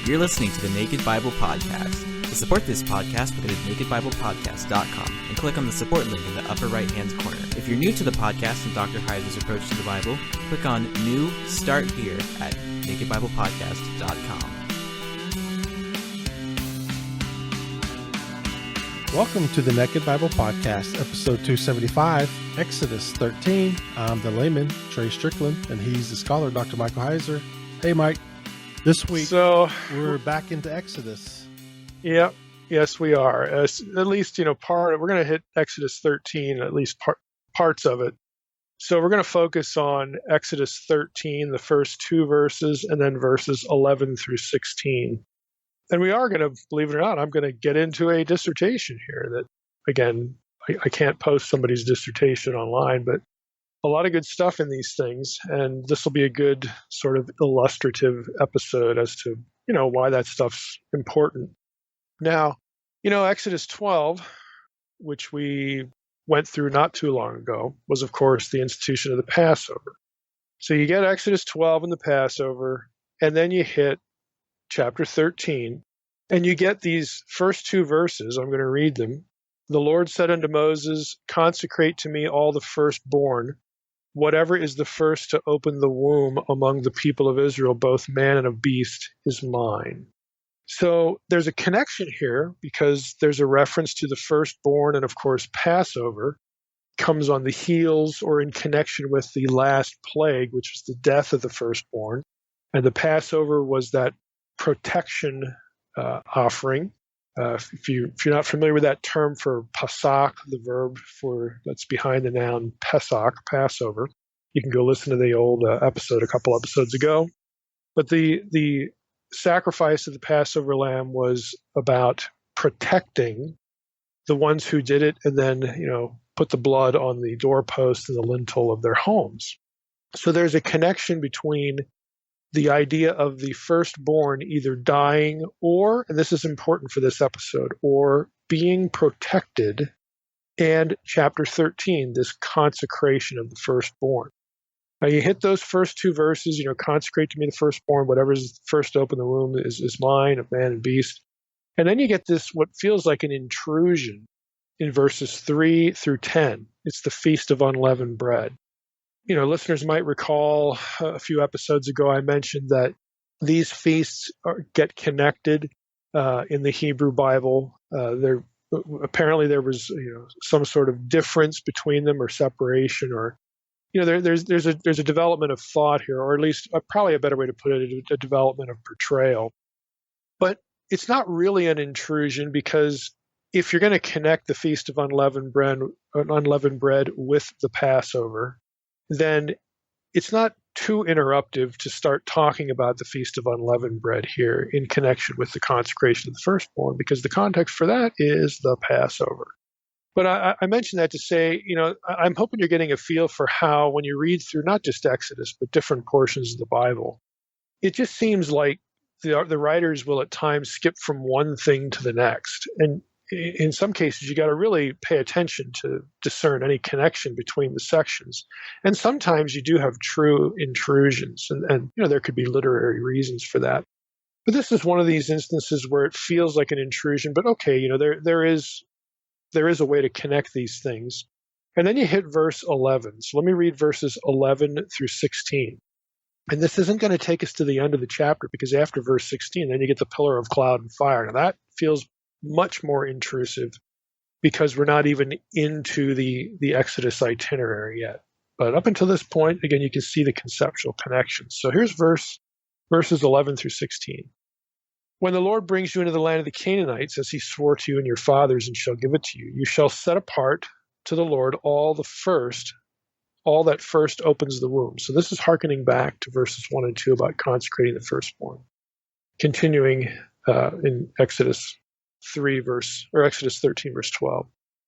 You're listening to the Naked Bible Podcast. To support this podcast, go to nakedbiblepodcast.com and click on the support link in the upper right-hand corner. If you're new to the podcast and Dr. Heiser's approach to the Bible, click on New Start Here at nakedbiblepodcast.com. Welcome to the Naked Bible Podcast, episode 275, Exodus 13. I'm the layman, Trey Strickland, and he's the scholar, Dr. Michael Heiser. Hey, Mike. This week, we're back into Exodus. Yeah, yes, we are. At least, we're going to hit Exodus 13, at least parts of it. So we're going to focus on Exodus 13, the first two verses, and then verses 11 through 16. And we are going to, believe it or not, I'm going to get into a dissertation here that, again, I can't post somebody's dissertation online, but a lot of good stuff in these things. And this will be a good sort of illustrative episode as to, why that stuff's important. Now, Exodus 12, which we went through not too long ago, was, of course, the institution of the Passover. So you get Exodus 12 and the Passover, and then you hit chapter 13, and you get these first two verses. I'm going to read them. The Lord said unto Moses, consecrate to me all the firstborn, whatever is the first to open the womb among the people of Israel, both man and of beast, is mine. So there's a connection here because there's a reference to the firstborn, and of course Passover comes on the heels or in connection with the last plague, which was the death of the firstborn. And the Passover was that protection offering. If you're not familiar with that term for Pasach, the verb that's behind the noun Pesach, Passover, you can go listen to the old episode a couple episodes ago. But the sacrifice of the Passover lamb was about protecting the ones who did it, and then put the blood on the doorpost and the lintel of their homes. So there's a connection between the idea of the firstborn either dying or, and this is important for this episode, or being protected, and chapter 13, this consecration of the firstborn. Now you hit those first two verses, consecrate to me the firstborn, whatever is first to open the womb is mine, of man and beast. And then you get this, what feels like an intrusion in verses 3 through 10. It's the Feast of Unleavened Bread. Listeners might recall a few episodes ago I mentioned that these feasts get connected in the Hebrew Bible. Apparently there was some sort of difference between them or separation, or there's a development of thought here, or at least probably a better way to put it, a development of portrayal. But it's not really an intrusion, because if you're going to connect the Feast of Unleavened Bread with the Passover, then it's not too interruptive to start talking about the Feast of Unleavened Bread here in connection with the consecration of the firstborn, because the context for that is the Passover. But I mentioned that to say, I'm hoping you're getting a feel for how, when you read through not just Exodus, but different portions of the Bible, it just seems like the writers will at times skip from one thing to the next. And in some cases, you got to really pay attention to discern any connection between the sections. And sometimes you do have true intrusions, and there could be literary reasons for that. But this is one of these instances where it feels like an intrusion, but okay, there is a way to connect these things. And then you hit verse 11. So let me read verses 11 through 16. And this isn't going to take us to the end of the chapter, because after verse 16, then you get the pillar of cloud and fire. Now that feels much more intrusive, because we're not even into the Exodus itinerary yet. But up until this point, again, you can see the conceptual connections. So here's verses 11 through 16. When the Lord brings you into the land of the Canaanites, as he swore to you and your fathers, and shall give it to you, you shall set apart to the Lord all that first opens the womb. So this is hearkening back to verses 1 and 2 about consecrating the firstborn. Continuing in Exodus 13, verse 12.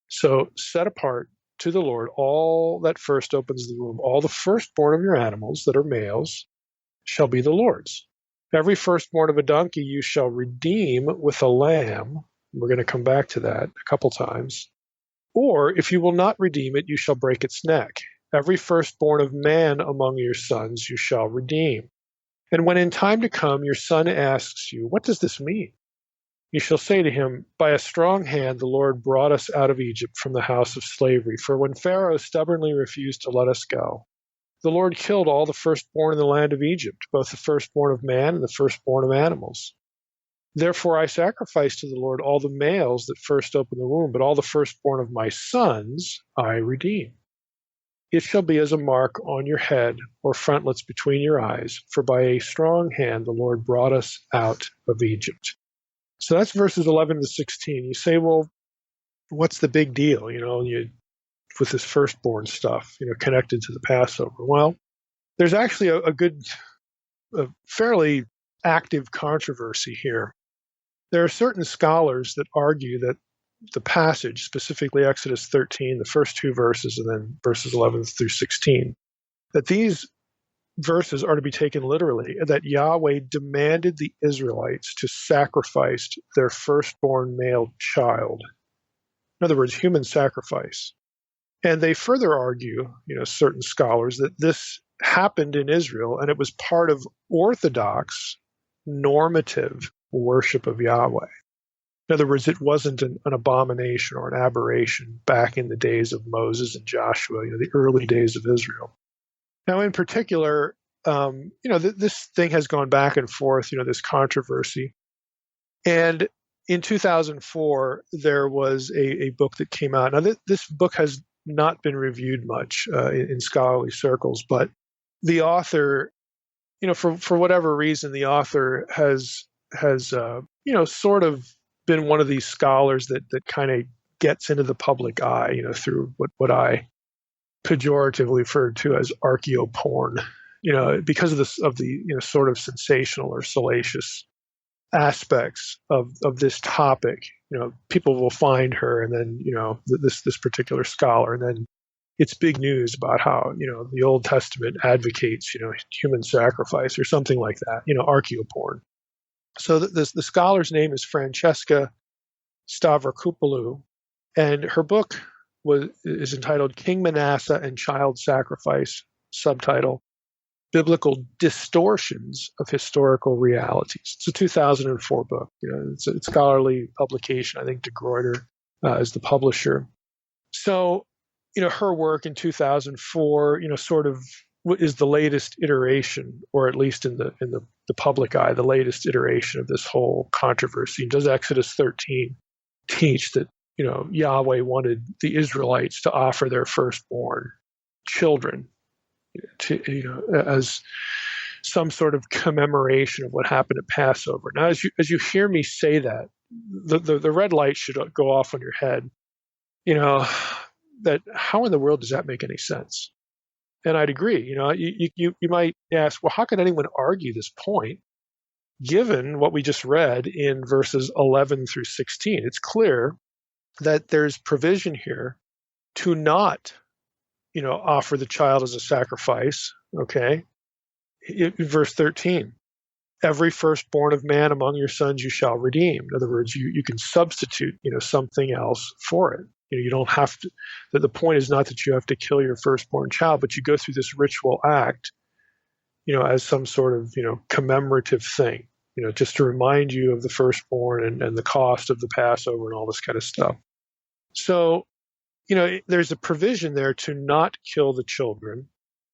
So set apart to the Lord all that first opens the womb, all the firstborn of your animals that are males shall be the Lord's. Every firstborn of a donkey you shall redeem with a lamb. We're going to come back to that a couple times. Or if you will not redeem it, you shall break its neck. Every firstborn of man among your sons you shall redeem. And when in time to come your son asks you, what does this mean? You shall say to him, by a strong hand the Lord brought us out of Egypt from the house of slavery. For when Pharaoh stubbornly refused to let us go, the Lord killed all the firstborn in the land of Egypt, both the firstborn of man and the firstborn of animals. Therefore I sacrificed to the Lord all the males that first opened the womb, but all the firstborn of my sons I redeem. It shall be as a mark on your head or frontlets between your eyes, for by a strong hand the Lord brought us out of Egypt. So that's verses 11 to 16. You say, well, what's the big deal, with this firstborn stuff, connected to the Passover? Well, there's actually a fairly active controversy here. There are certain scholars that argue that the passage, specifically Exodus 13, the first two verses, and then verses 11 through 16, that these verses are to be taken literally, that Yahweh demanded the Israelites to sacrifice their firstborn male child. In other words, human sacrifice. And they further argue, certain scholars, that this happened in Israel and it was part of orthodox, normative worship of Yahweh. In other words, it wasn't an abomination or an aberration back in the days of Moses and Joshua, the early days of Israel. Now, in particular, this thing has gone back and forth, this controversy. And in 2004, there was a book that came out. Now, this book has not been reviewed much in scholarly circles, but the author, for whatever reason, the author has sort of been one of these scholars that kind of gets into the public eye, through what I pejoratively referred to as archaeoporn, because of the sort of sensational or salacious aspects of this topic. People will find her, and then this particular scholar, and then it's big news about how the Old Testament advocates human sacrifice or something like that. Archaeoporn. So the scholar's name is Francesca Stavrokopoulou, and her book is entitled King Manasseh and Child Sacrifice, subtitle, Biblical Distortions of Historical Realities. It's a 2004 book. It's a scholarly publication. I think De Gruyter is the publisher. So, her work in 2004, sort of is the latest iteration, or at least in the public eye, the latest iteration of this whole controversy. Does Exodus 13 teach that Yahweh wanted the Israelites to offer their firstborn children as some sort of commemoration of what happened at Passover? Now, as you hear me say that, the red light should go off on your head. That how in the world does that make any sense? And I'd agree. You might ask, well, how could anyone argue this point given what we just read in verses 11 through 16? It's clear that there's provision here to not offer the child as a sacrifice, okay? In verse 13, every firstborn of man among your sons you shall redeem. In other words, you can substitute, something else for it. You don't have to, the point is not that you have to kill your firstborn child, but you go through this ritual act, as some sort of, commemorative thing, just to remind you of the firstborn and the cost of the Passover and all this kind of stuff. So, there's a provision there to not kill the children.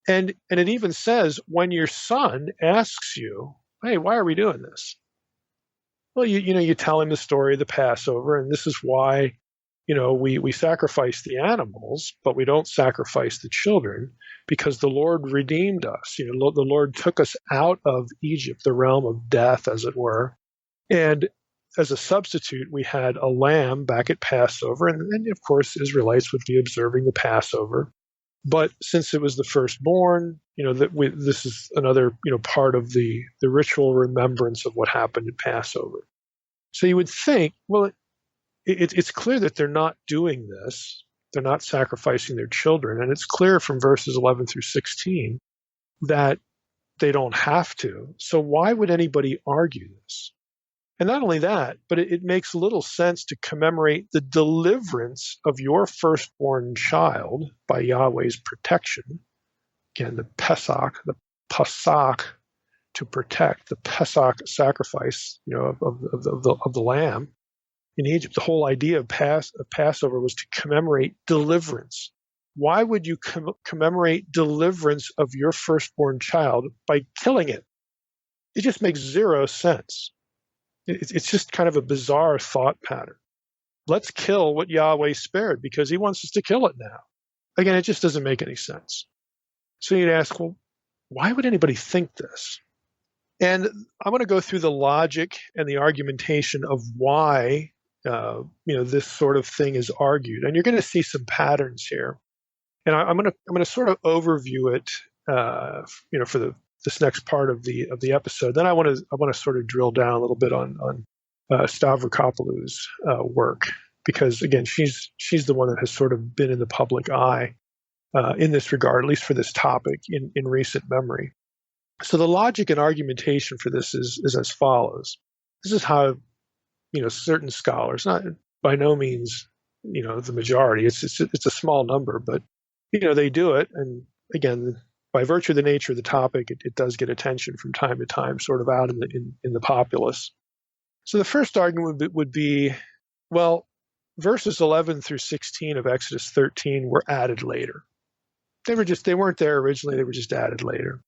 And it even says, when your son asks you, hey, why are we doing this? Well, you tell him the story of the Passover, and this is why, we sacrifice the animals, but we don't sacrifice the children, because the Lord redeemed us. The Lord took us out of Egypt, the realm of death, as it were. And as a substitute, we had a lamb back at Passover, and of course, Israelites would be observing the Passover. But since it was the firstborn, this is another, part of the ritual remembrance of what happened at Passover. So you would think, well, it's clear that they're not doing this. They're not sacrificing their children. And it's clear from verses 11 through 16 that they don't have to. So why would anybody argue this? And not only that, but it makes little sense to commemorate the deliverance of your firstborn child by Yahweh's protection. Again, the Pesach to protect the Pesach sacrifice, of the lamb in Egypt. The whole idea of Passover was to commemorate deliverance. Why would you commemorate deliverance of your firstborn child by killing it? It just makes zero sense. It's just kind of a bizarre thought pattern. Let's kill what Yahweh spared because he wants us to kill it now. Again, it just doesn't make any sense. So you'd ask, well, why would anybody think this? And I'm going to go through the logic and the argumentation of why this sort of thing is argued, and you're going to see some patterns here. And I'm going to sort of overview it, for this next part of the episode. Then I want to sort of drill down a little bit on Stavrokopoulos's work, because again, she's the one that has sort of been in the public eye in this regard, at least for this topic in recent memory. So the logic and argumentation for this is as follows. This is how certain scholars, not by no means the majority. It's a small number, but they do it. And again, by virtue of the nature of the topic, it does get attention from time to time, sort of out in the populace. So the first argument would be, well, verses 11 through 16 of Exodus 13 were added later. They weren't there originally. They were just added later.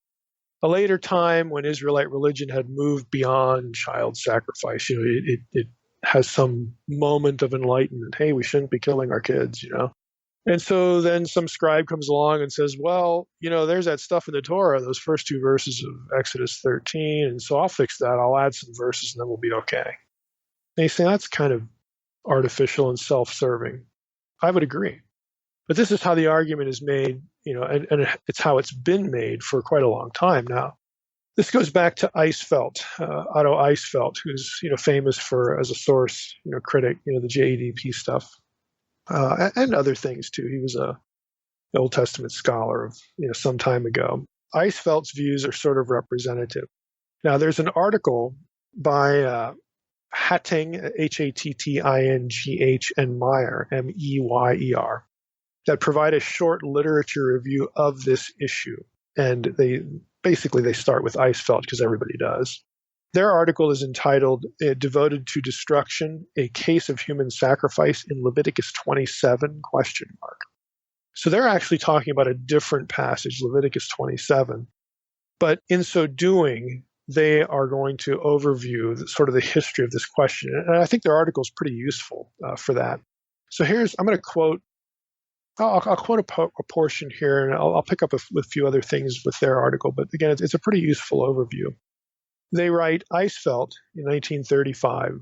A later time when Israelite religion had moved beyond child sacrifice, it has some moment of enlightenment. Hey, we shouldn't be killing our kids, And so then some scribe comes along and says, well, there's that stuff in the Torah, those first two verses of Exodus 13, and so I'll fix that. I'll add some verses and then we'll be okay. And you say, that's kind of artificial and self-serving. I would agree. But this is how the argument is made, and it's how it's been made for quite a long time now. This goes back to Eisfeld, Otto Eisfeld, who's famous for as a source critic, the JEDP stuff, and other things too. He was an Old Testament scholar of some time ago. Eisfeld's views are sort of representative. Now, there's an article by Hatting, Hattingh, and Meyer, Meyer, that provide a short literature review of this issue. And they start with Eisfeld because everybody does. Their article is entitled Devoted to Destruction, A Case of Human Sacrifice in Leviticus 27, ? So they're actually talking about a different passage, Leviticus 27. But in so doing, they are going to overview sort of the history of this question. And I think their article is pretty useful for that. So I'm going to quote, I'll quote a portion here, and I'll pick up with a few other things with their article. But again, it's a pretty useful overview. They write, Eisfeld, in 1935,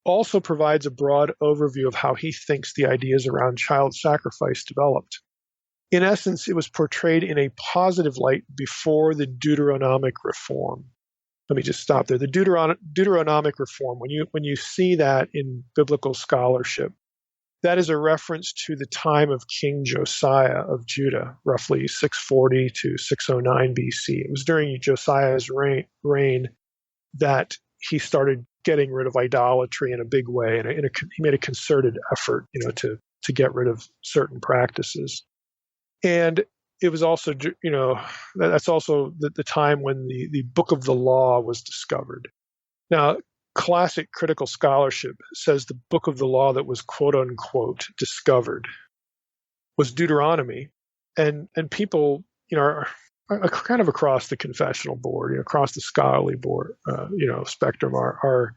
also provides a broad overview of how he thinks the ideas around child sacrifice developed. In essence, it was portrayed in a positive light before the Deuteronomic reform. Let me just stop there. The Deuteronomic reform, when you see that in biblical scholarship, that is a reference to the time of King Josiah of Judah, roughly 640 to 609 BC. It was during Josiah's reign that he started getting rid of idolatry in a big way, and he made a concerted effort, to get rid of certain practices. And it was also, that's also the time when the Book of the Law was discovered. Now, classic critical scholarship says the Book of the Law that was quote unquote discovered was Deuteronomy, and people are kind of across the confessional board, across the scholarly board, spectrum are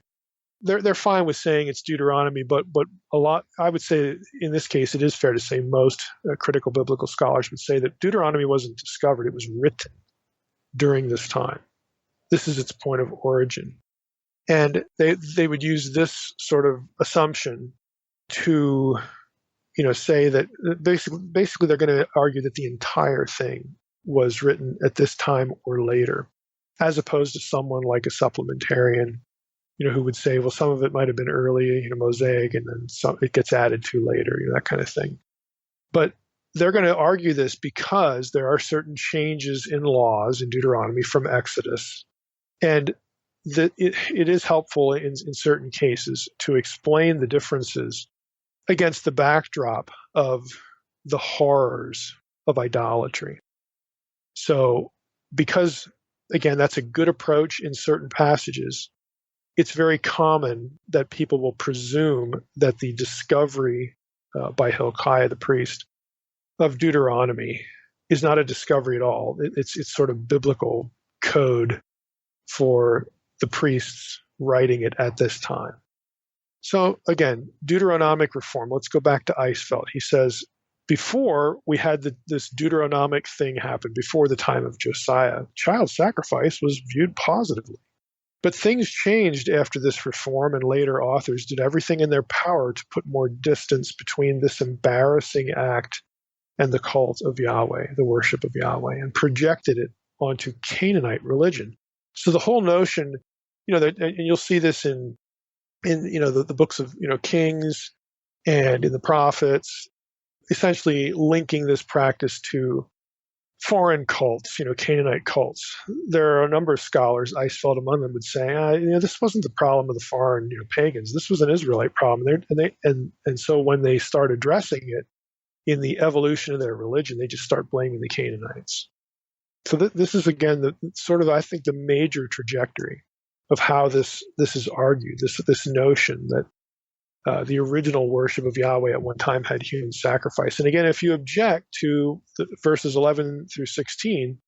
they're fine with saying it's Deuteronomy, but a lot, I would say in this case, it is fair to say most critical biblical scholars would say that Deuteronomy wasn't discovered; it was written during this time. This is its point of origin. And they would use this sort of assumption to, say that basically they're going to argue that the entire thing was written at this time or later, as opposed to someone like a supplementarian, who would say, well, some of it might have been early, Mosaic, and then it gets added to later, that kind of thing. But they're going to argue this because there are certain changes in laws in Deuteronomy from Exodus, and that it is helpful in certain cases to explain the differences against the backdrop of the horrors of idolatry. So because again, that's a good approach in certain passages. It's very common that people will presume that the discovery by Hilkiah the priest of Deuteronomy is not a discovery at all. It's sort of biblical code for the priests writing it at this time. So again, Deuteronomic reform. Let's go back to Eisfeld. He says, before we had this Deuteronomic thing happen, before the time of Josiah, child sacrifice was viewed positively. But things changed after this reform, and later authors did everything in their power to put more distance between this embarrassing act and the cult of Yahweh, the worship of Yahweh, and projected it onto Canaanite religion. So the whole notion, and you'll see this in the books of Kings and in the prophets, essentially linking this practice to foreign cults, Canaanite cults. There are a number of scholars, Eisfeld among them, would say, this wasn't the problem of the foreign pagans. This was an Israelite problem. And so when they start addressing it in the evolution of their religion, they just start blaming the Canaanites. So this is, again, I think, the major trajectory of how this is argued, this notion that the original worship of Yahweh at one time had human sacrifice. And again, if you object to the verses 11 through 16,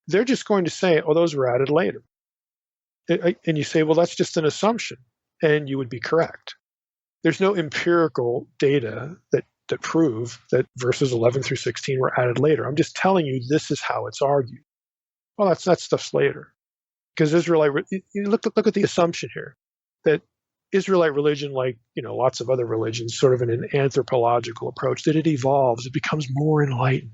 they're just going to say, oh, those were added later. And you say, well, that's just an assumption. And you would be correct. There's no empirical data that prove that verses 11 through 16 were added later. I'm just telling you this is how it's argued. Well, that stuff's later. Because Israelite, look at the assumption here, that Israelite religion, like lots of other religions, sort of in an anthropological approach, that it evolves, it becomes more enlightened.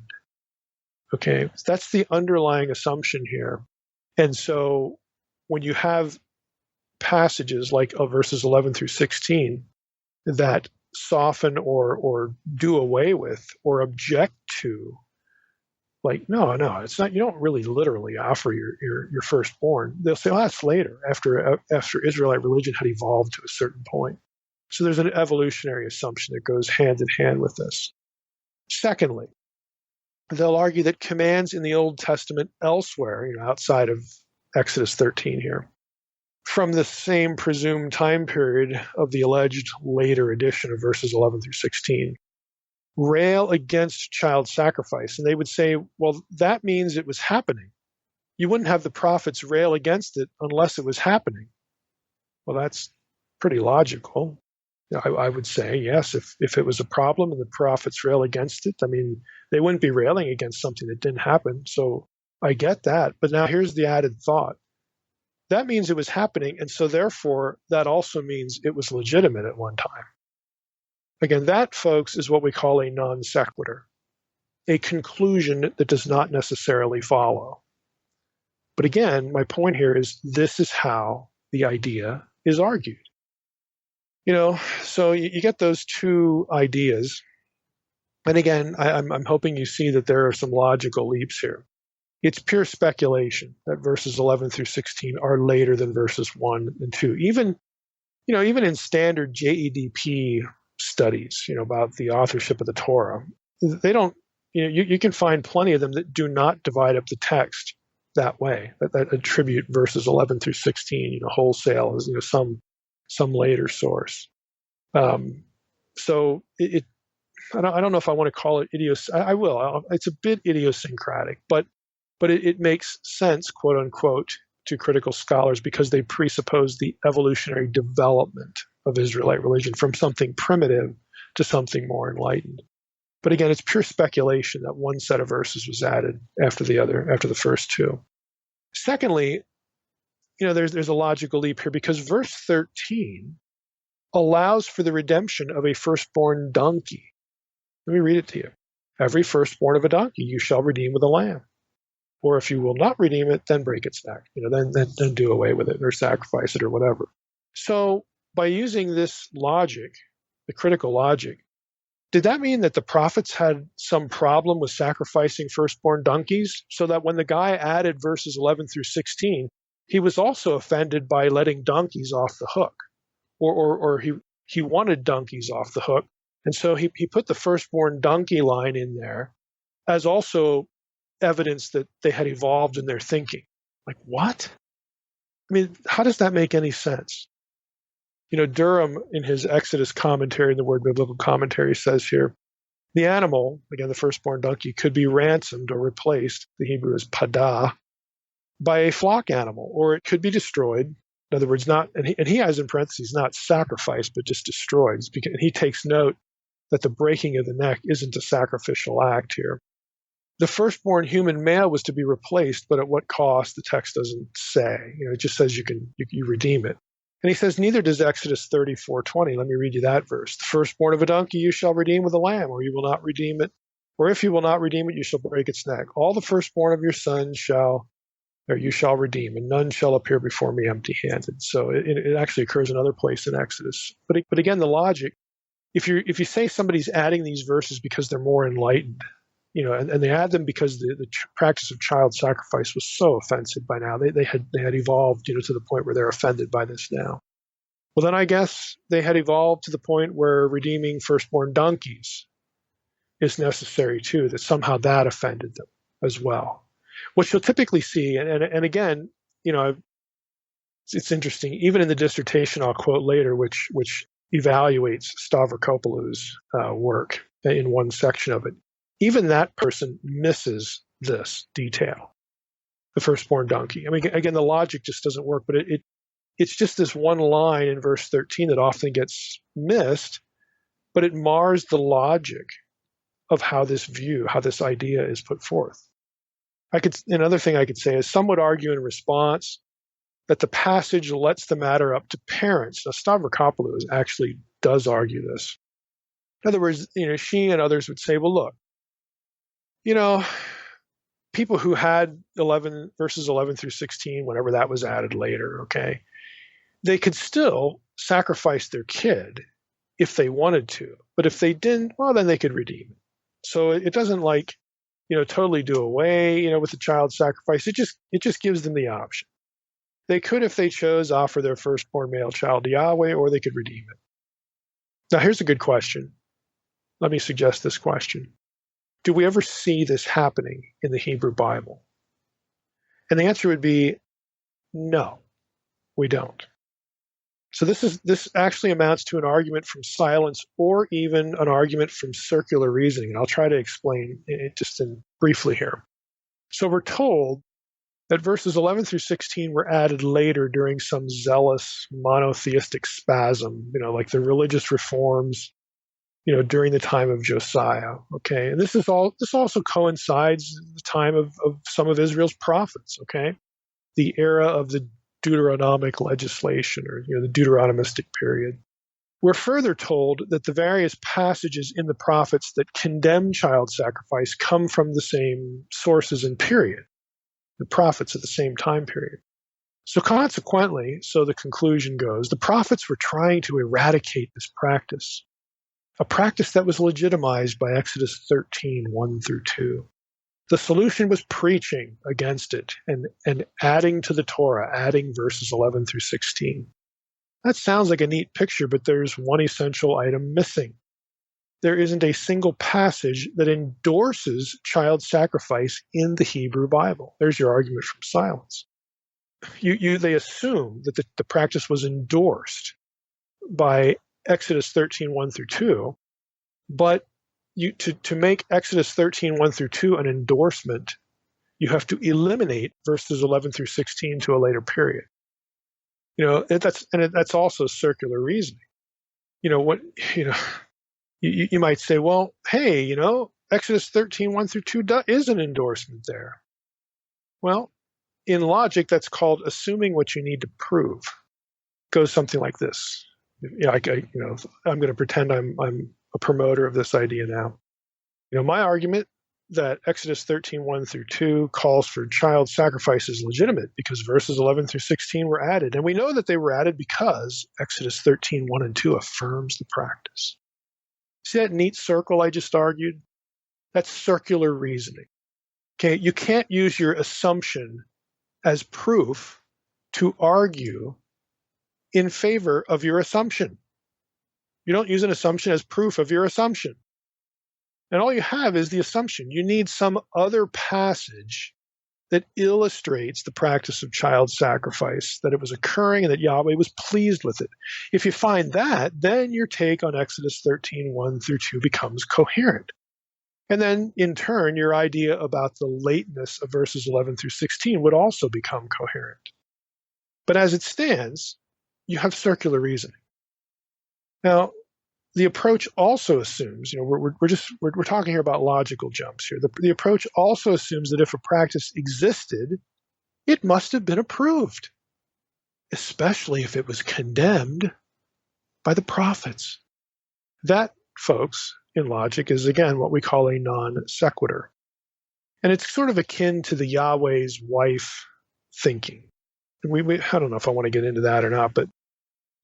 Okay, that's the underlying assumption here. And so when you have passages like verses 11 through 16 that soften or do away with or object to, like, no, it's not. You don't really literally offer your firstborn. They'll say, that's later, after Israelite religion had evolved to a certain point. So there's an evolutionary assumption that goes hand in hand with this. Secondly, they'll argue that commands in the Old Testament elsewhere, outside of Exodus 13 here, from the same presumed time period of the alleged later edition of verses 11 through 16, rail against child sacrifice. And they would say, well, that means it was happening. You wouldn't have the prophets rail against it unless it was happening. Well, that's pretty logical. I would say, yes, if it was a problem and the prophets rail against it, they wouldn't be railing against something that didn't happen. So I get that. But now here's the added thought. That means it was happening, and so therefore that also means it was legitimate at one time. Again, that, folks, is what we call a non sequitur, a conclusion that does not necessarily follow. But again, my point here is this is how the idea is argued. So you get those two ideas. And again, I'm hoping you see that there are some logical leaps here. It's pure speculation that verses 11 through 16 are later than verses 1 and 2. Even in standard JEDP studies, about the authorship of the Torah, they don't, you can find plenty of them that do not divide up the text that way, that attribute verses 11 through 16, wholesale as, some later source. So I don't know if I want to call it I will. It's a bit idiosyncratic, but it makes sense, quote unquote, to critical scholars because they presuppose the evolutionary development of Israelite religion from something primitive to something more enlightened. But again, it's pure speculation that one set of verses was added after the first two. Secondly, there's a logical leap here because verse 13 allows for the redemption of a firstborn donkey. Let me read it to you. Every firstborn of a donkey you shall redeem with a lamb. Or if you will not redeem it, then break its neck. Then do away with it or sacrifice it or whatever. So by using this logic, the critical logic, did that mean that the prophets had some problem with sacrificing firstborn donkeys so that when the guy added verses 11 through 16, he was also offended by letting donkeys off the hook? Or he wanted donkeys off the hook. And so he put the firstborn donkey line in there as also evidence that they had evolved in their thinking. Like, what? I mean, how does that make any sense? Durham, in his Exodus commentary, in the Word Biblical Commentary, says here, the animal, again, the firstborn donkey, could be ransomed or replaced, the Hebrew is padah, by a flock animal, or it could be destroyed. In other words, not, and he has in parentheses, not sacrificed, but just destroyed. And he takes note that the breaking of the neck isn't a sacrificial act here. The firstborn human male was to be replaced, but at what cost? The text doesn't say. It just says you redeem it. And he says, neither does Exodus 34:20. Let me read you that verse. The firstborn of a donkey you shall redeem with a lamb, or you will not redeem it. Or if you will not redeem it, you shall break its neck. All the firstborn of your sons you shall redeem, and none shall appear before me empty-handed. So it actually occurs in another place in Exodus. But again, the logic, if you say somebody's adding these verses because they're more enlightened, and they add them because the practice of child sacrifice was so offensive by now. They had evolved, to the point where they're offended by this now. Well, then I guess they had evolved to the point where redeeming firstborn donkeys is necessary too, that somehow that offended them as well. What you'll typically see, and again, it's interesting, even in the dissertation I'll quote later, which evaluates Stavropoulos' work in one section of it, even that person misses this detail, the firstborn donkey. I mean, again, the logic just doesn't work, but it's just this one line in verse 13 that often gets missed, but it mars the logic of how this idea is put forth. Another thing I could say is some would argue in response that the passage lets the matter up to parents. Now, Stavropoulos actually does argue this. In other words, she and others would say, well, look, people who had verses 11 through 16, whenever that was added later, okay, they could still sacrifice their kid if they wanted to. But if they didn't, well, then they could redeem it. So it doesn't totally do away, with the child sacrifice. It just gives them the option. They could, if they chose, offer their firstborn male child to Yahweh, or they could redeem it. Now, here's a good question. Let me suggest this question. Do we ever see this happening in the Hebrew Bible? And the answer would be no, we don't. So this actually amounts to an argument from silence, or even an argument from circular reasoning. And I'll try to explain it just briefly here. So we're told that verses 11 through 16 were added later during some zealous monotheistic spasm, like the religious reforms, during the time of Josiah. Okay, and this also coincides with the time of some of Israel's prophets. Okay, the era of the Deuteronomic legislation, or the Deuteronomistic period. We're further told that the various passages in the prophets that condemn child sacrifice come from the same sources and period, the prophets at the same time period. So consequently, so the conclusion goes, the prophets were trying to eradicate this practice, a practice that was legitimized by Exodus 13, 1 through 2. The solution was preaching against it and adding to the Torah, adding verses 11 through 16. That sounds like a neat picture, but there's one essential item missing. There isn't a single passage that endorses child sacrifice in the Hebrew Bible. There's your argument from silence. They assume that the practice was endorsed by Exodus 13, 1 through 2, but to make Exodus 13, 1 through 2 an endorsement, you have to eliminate verses 11 through 16 to a later period. That's also circular reasoning. You might say, well, hey, Exodus 13, 1 through 2 is an endorsement there. Well, in logic, that's called assuming what you need to prove. It goes something like this. I'm going to pretend I'm a promoter of this idea now. My argument that Exodus 13, 1 through 2 calls for child sacrifice is legitimate because verses 11 through 16 were added. And we know that they were added because Exodus 13, 1 and 2 affirms the practice. See that neat circle I just argued? That's circular reasoning. Okay, you can't use your assumption as proof to argue in favor of your assumption. You don't use an assumption as proof of your assumption. And all you have is the assumption. You need some other passage that illustrates the practice of child sacrifice, that it was occurring and that Yahweh was pleased with it. If you find that, then your take on Exodus 13, 1 through 2 becomes coherent. And then, in turn, your idea about the lateness of verses 11 through 16 would also become coherent. But as it stands, you have circular reasoning. Now, the approach also assumes, we're talking here about logical jumps here. The approach also assumes that if a practice existed, it must have been approved, especially if it was condemned by the prophets. That, folks, in logic is, again, what we call a non sequitur. And it's sort of akin to the Yahweh's wife thinking. I don't know if I want to get into that or not, but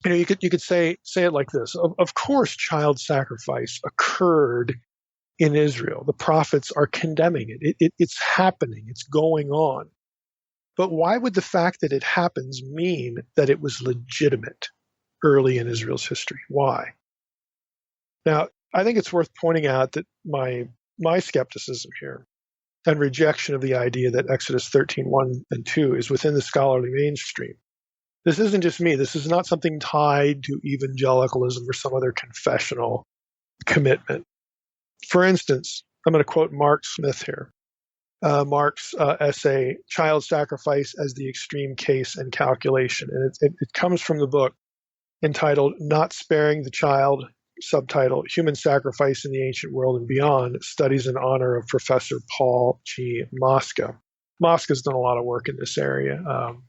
you could say it like this. Of course, child sacrifice occurred in Israel. The prophets are condemning it. It's happening. It's going on. But why would the fact that it happens mean that it was legitimate early in Israel's history? Why? Now, I think it's worth pointing out that my skepticism here and rejection of the idea that Exodus 13, 1 and 2 is within the scholarly mainstream. This isn't just me. This is not something tied to evangelicalism or some other confessional commitment. For instance, I'm going to quote Mark Smith here. Mark's essay, Child Sacrifice as the Extreme Case and Calculation. And it comes from the book entitled Not Sparing the Child, subtitle, Human Sacrifice in the Ancient World and Beyond, Studies in Honor of Professor Paul G. Mosca. Mosca's done a lot of work in this area.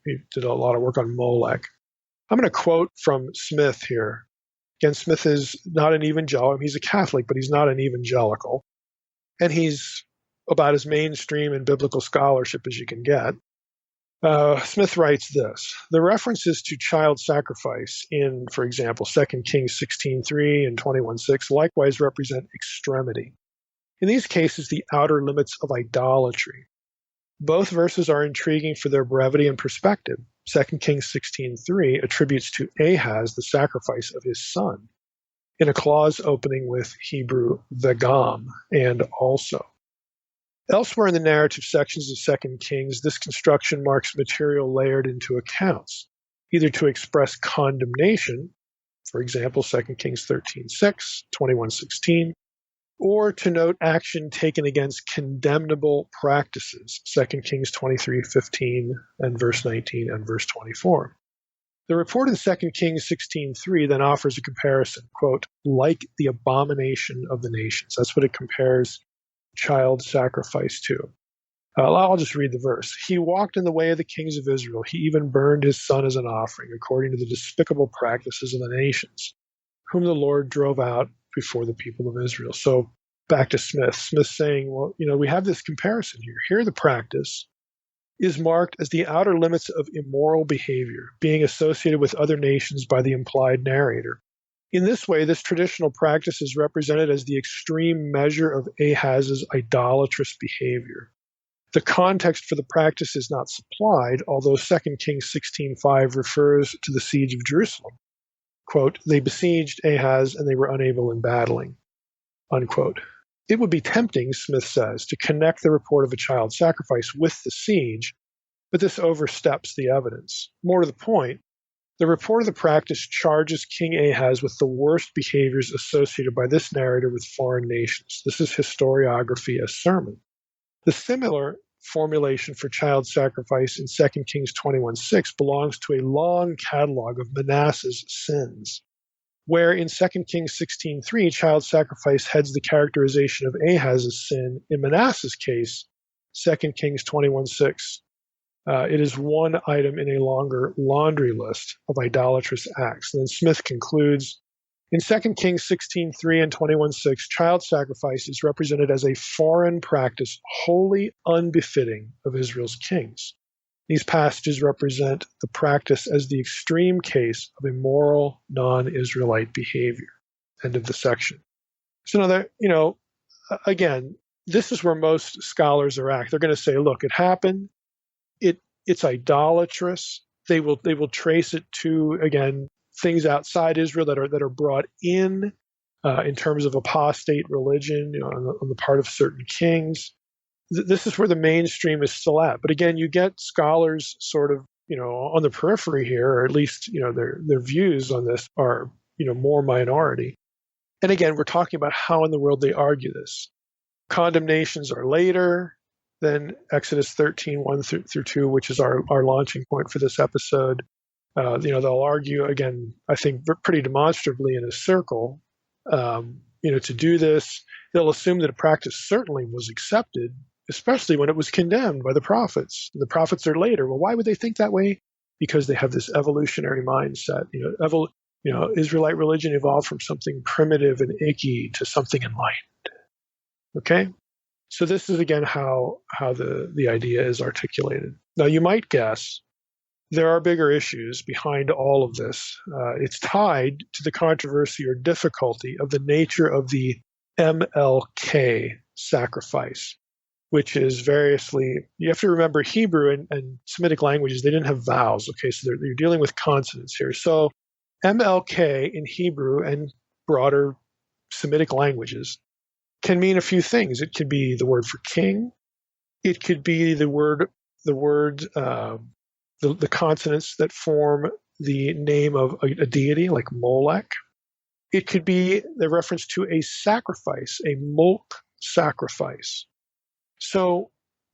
He did a lot of work on Molech. I'm going to quote from Smith here. Again, Smith is not an evangelical. He's a Catholic, but he's not an evangelical. And he's about as mainstream in biblical scholarship as you can get. Smith writes this: the references to child sacrifice in, for example, 2 Kings 16:3 and 21:6 likewise represent extremity. In these cases, the outer limits of idolatry. Both verses are intriguing for their brevity and perspective. 2 Kings 16:3 attributes to Ahaz the sacrifice of his son, in a clause opening with Hebrew vegam, and also. Elsewhere in the narrative sections of 2 Kings, this construction marks material layered into accounts, either to express condemnation, for example, 2 Kings 13:6, 21:16, or to note action taken against condemnable practices, 2 Kings 23:15 and verse 19 and verse 24. The report in 2 Kings 16:3 then offers a comparison, quote, like the abomination of the nations. That's what it compares child sacrifice to. I'll just read the verse. He walked in the way of the kings of Israel. He even burned his son as an offering, according to the despicable practices of the nations, whom the Lord drove out before the people of Israel. So back to Smith. Smith saying, well, we have this comparison here. Here the practice is marked as the outer limits of immoral behavior, being associated with other nations by the implied narrator. In this way, this traditional practice is represented as the extreme measure of Ahaz's idolatrous behavior. The context for the practice is not supplied, although 2 Kings 16:5 refers to the siege of Jerusalem. Quote, they besieged Ahaz and they were unable in battling. Unquote. It would be tempting, Smith says, to connect the report of a child sacrifice with the siege, but this oversteps the evidence. More to the point, the report of the practice charges King Ahaz with the worst behaviors associated by this narrator with foreign nations. This is historiography as sermon. The similar formulation for child sacrifice in 2 Kings 21:6 belongs to a long catalog of Manasseh's sins, where in 2 Kings 16:3, child sacrifice heads the characterization of Ahaz's sin. In Manasseh's case, 2 Kings 21:6, it is one item in a longer laundry list of idolatrous acts. And then Smith concludes, in 2 Kings 16:3 and 21:6, child sacrifice is represented as a foreign practice wholly unbefitting of Israel's kings. These passages represent the practice as the extreme case of immoral non-Israelite behavior. End of the section. So again, this is where most scholars are at. They're going to say, look, it happened. It's idolatrous. They will trace it to, again, things outside Israel that are brought in terms of apostate religion, on the part of certain kings. this is where the mainstream is still at. But again, you get scholars sort of, on the periphery here, or at least, their views on this are, more minority. And again, we're talking about how in the world they argue this. Condemnations are later than Exodus 13, 1 through 2, which is our launching point for this episode. They'll argue, again, I think pretty demonstrably in a circle, to do this. They'll assume that a practice certainly was accepted, especially when it was condemned by the prophets. The prophets are later. Well, why would they think that way? Because they have this evolutionary mindset. Israelite religion evolved from something primitive and icky to something enlightened. Okay? So this is, again, how the idea is articulated. Now, you might guess there are bigger issues behind all of this. It's tied to the controversy or difficulty of the nature of the MLK sacrifice, which is variously, you have to remember Hebrew and Semitic languages, they didn't have vowels, okay? So you're dealing with consonants here. So MLK in Hebrew and broader Semitic languages can mean a few things. It could be the word for king. It could be the consonants that form the name of a deity like Molech. It could be the reference to a sacrifice, a molk sacrifice. So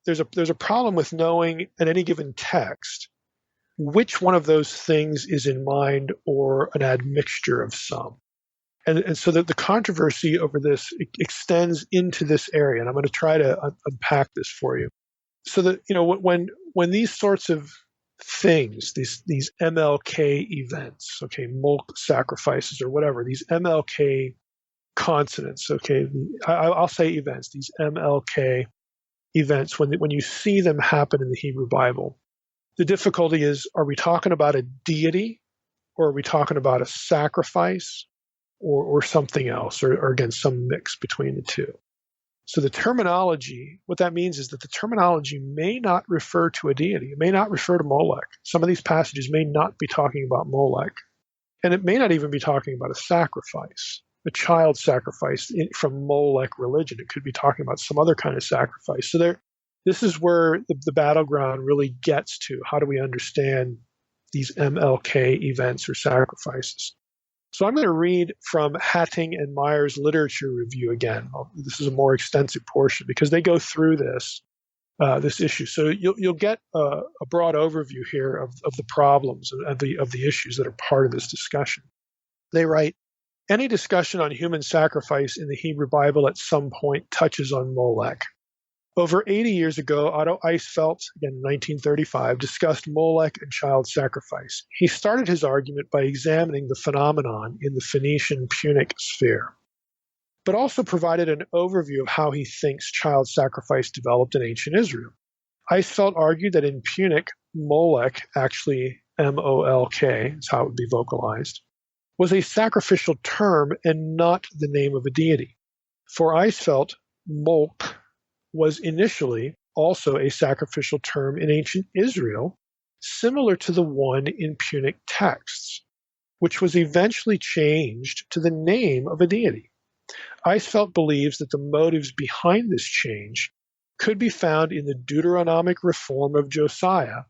there's a problem with knowing at any given text which one of those things is in mind or an admixture of some. And so that the controversy over this extends into this area, and I'm going to try to unpack this for you. So that, when these sorts of things, these MLK events, okay, molk sacrifices or whatever, these MLK consonants, okay, I'll say events, these MLK events, when you see them happen in the Hebrew Bible, the difficulty is, are we talking about a deity, or are we talking about a sacrifice, or something else, or again, some mix between the two? So the terminology, what that means is that the terminology may not refer to a deity. It may not refer to Molech. Some of these passages may not be talking about Molech. And it may not even be talking about a sacrifice, a child sacrifice from Molech religion. It could be talking about some other kind of sacrifice. So this is where the battleground really gets to. How do we understand these MLK events or sacrifices? So I'm going to read from Hatting and Meyer's literature review again. This is a more extensive portion because they go through this issue. So you'll get a broad overview here of the problems and of the issues that are part of this discussion. They write, any discussion on human sacrifice in the Hebrew Bible at some point touches on Molech. Over 80 years ago, Otto Eisfeld, again in 1935, discussed Molech and child sacrifice. He started his argument by examining the phenomenon in the Phoenician Punic sphere, but also provided an overview of how he thinks child sacrifice developed in ancient Israel. Eisfeld argued that in Punic, Molech, actually M-O-L-K, is how it would be vocalized, was a sacrificial term and not the name of a deity. For Eisfeld, Molch was initially also a sacrificial term in ancient Israel, similar to the one in Punic texts, which was eventually changed to the name of a deity. Eisfeld believes that the motives behind this change could be found in the Deuteronomic reform of Josiah,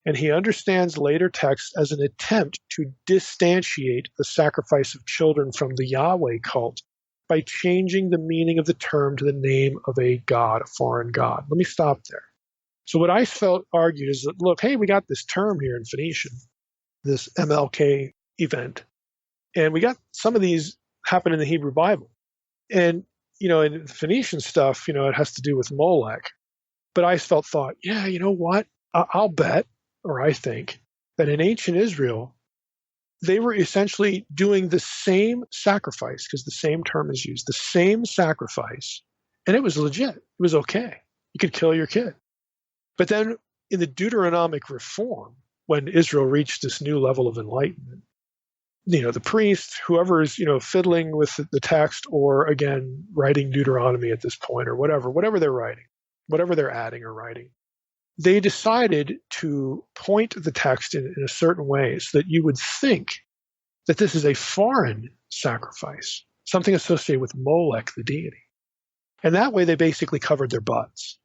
and he understands later texts as an attempt to distantiate the sacrifice of children from the Yahweh cult by changing the meaning of the term to the name of a god, a foreign god. Let me stop there. So what Eisfeld argued is that, look, hey, we got this term here in Phoenician, this MLK event, and we got some of these happen in the Hebrew Bible. And, in the Phoenician stuff, it has to do with Molech. But Eisfeld thought, yeah, you know what? I'll bet, or I think, that in ancient Israel, they were essentially doing the same sacrifice, because the same term is used, the same sacrifice, and it was legit. It was okay. You could kill your kid. But then in the Deuteronomic reform, when Israel reached this new level of enlightenment, the priest, whoever is, fiddling with the text, or again, writing Deuteronomy at this point, or whatever they're writing, whatever they're adding or writing, they decided to point the text in a certain way so that you would think that this is a foreign sacrifice, something associated with Molech, the deity. And that way they basically covered their butts.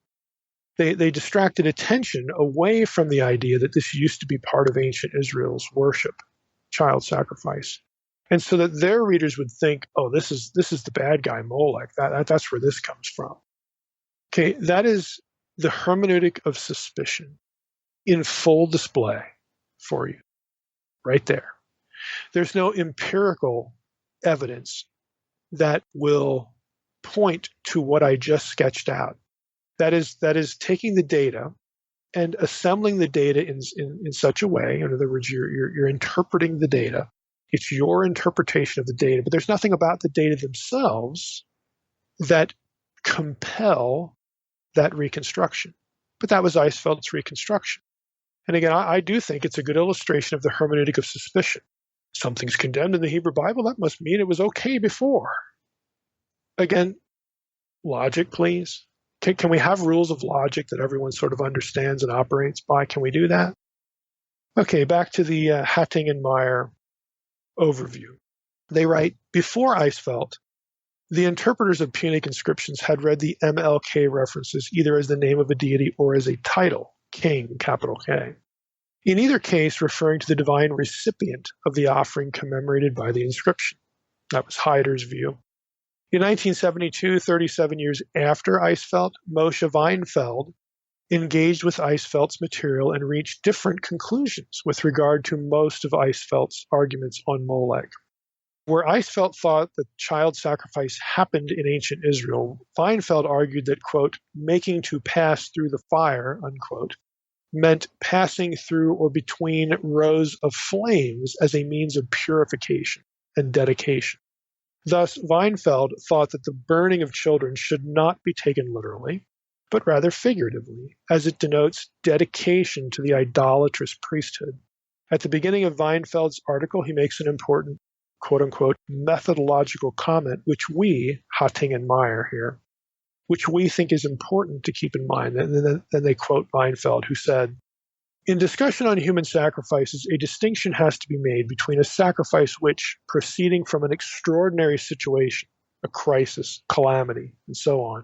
They distracted attention away from the idea that this used to be part of ancient Israel's worship, child sacrifice. And so that their readers would think, oh, this is the bad guy, Molech. That's where this comes from. Okay, that is the hermeneutic of suspicion in full display for you, right there. There's no empirical evidence that will point to what I just sketched out. That is taking the data and assembling the data in such a way. In other words, you're interpreting the data. It's your interpretation of the data, but there's nothing about the data themselves that compel that reconstruction. But that was Eisfeldt's reconstruction. And again, I do think it's a good illustration of the hermeneutic of suspicion. Something's condemned in the Hebrew Bible, that must mean it was okay before. Again, logic, please. Can we have rules of logic that everyone sort of understands and operates by? Can we do that? Okay, back to the Hatting and Meyer overview. They write, before Eisfeldt, the interpreters of Punic inscriptions had read the MLK references either as the name of a deity or as a title, king, capital K. In either case, referring to the divine recipient of the offering commemorated by the inscription. That was Heider's view. In 1972, 37 years after Eisfeldt, Moshe Weinfeld engaged with Eisfeldt's material and reached different conclusions with regard to most of Eisfeldt's arguments on Molech. Where Eisfeldt thought that child sacrifice happened in ancient Israel, Weinfeld argued that, quote, making to pass through the fire, unquote, meant passing through or between rows of flames as a means of purification and dedication. Thus, Weinfeld thought that the burning of children should not be taken literally, but rather figuratively, as it denotes dedication to the idolatrous priesthood. At the beginning of Weinfeld's article, he makes an important, quote-unquote, methodological comment, which we, Hatting and Meyer here, which we think is important to keep in mind. And then they quote Weinfeld, who said, in discussion on human sacrifices, a distinction has to be made between a sacrifice which, proceeding from an extraordinary situation, a crisis, calamity, and so on,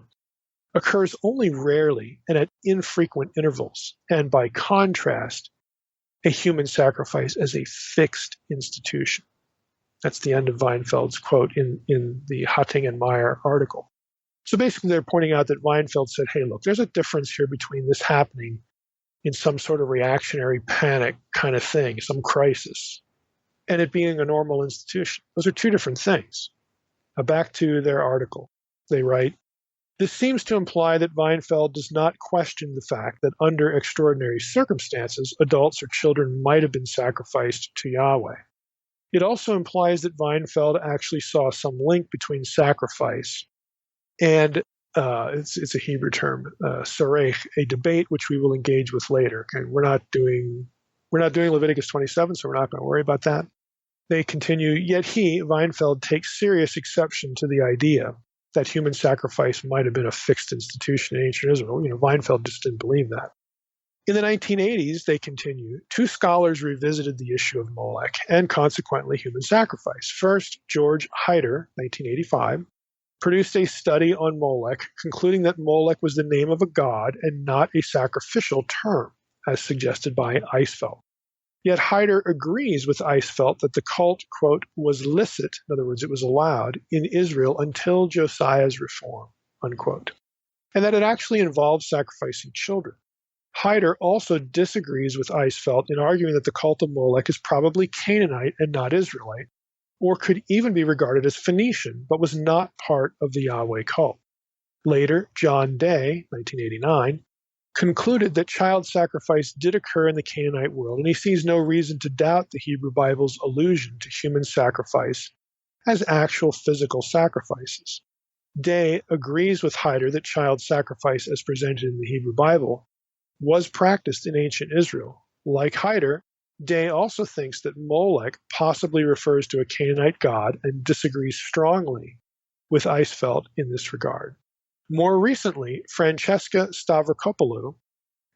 occurs only rarely and at infrequent intervals, and by contrast, a human sacrifice as a fixed institution. That's the end of Weinfeld's quote in the Hatting and Meyer article. So basically, they're pointing out that Weinfeld said, hey, look, there's a difference here between this happening in some sort of reactionary panic kind of thing, some crisis, and it being a normal institution. Those are two different things. Now back to their article. They write, this seems to imply that Weinfeld does not question the fact that under extraordinary circumstances, adults or children might have been sacrificed to Yahweh. It also implies that Weinfeld actually saw some link between sacrifice and it's a Hebrew term, sarech, a debate which we will engage with later. Okay, we're not doing Leviticus 27, so we're not going to worry about that. They continue, yet he, Weinfeld, takes serious exception to the idea that human sacrifice might have been a fixed institution in ancient Israel. Weinfeld just didn't believe that. In the 1980s, they continue, two scholars revisited the issue of Molech and consequently human sacrifice. First, George Heider, 1985, produced a study on Molech, concluding that Molech was the name of a god and not a sacrificial term, as suggested by Eisfeldt. Yet Heider agrees with Eisfeldt that the cult, quote, was licit, in other words, it was allowed, in Israel until Josiah's reform, unquote, and that it actually involved sacrificing children. Heider also disagrees with Eisfeldt in arguing that the cult of Molech is probably Canaanite and not Israelite, or could even be regarded as Phoenician, but was not part of the Yahweh cult. Later, John Day, 1989, concluded that child sacrifice did occur in the Canaanite world, and he sees no reason to doubt the Hebrew Bible's allusion to human sacrifice as actual physical sacrifices. Day agrees with Heider that child sacrifice as presented in the Hebrew Bible was practiced in ancient Israel. Like Heider, Day also thinks that Molech possibly refers to a Canaanite god and disagrees strongly with Eisfeldt in this regard. More recently, Francesca Stavrokopoulou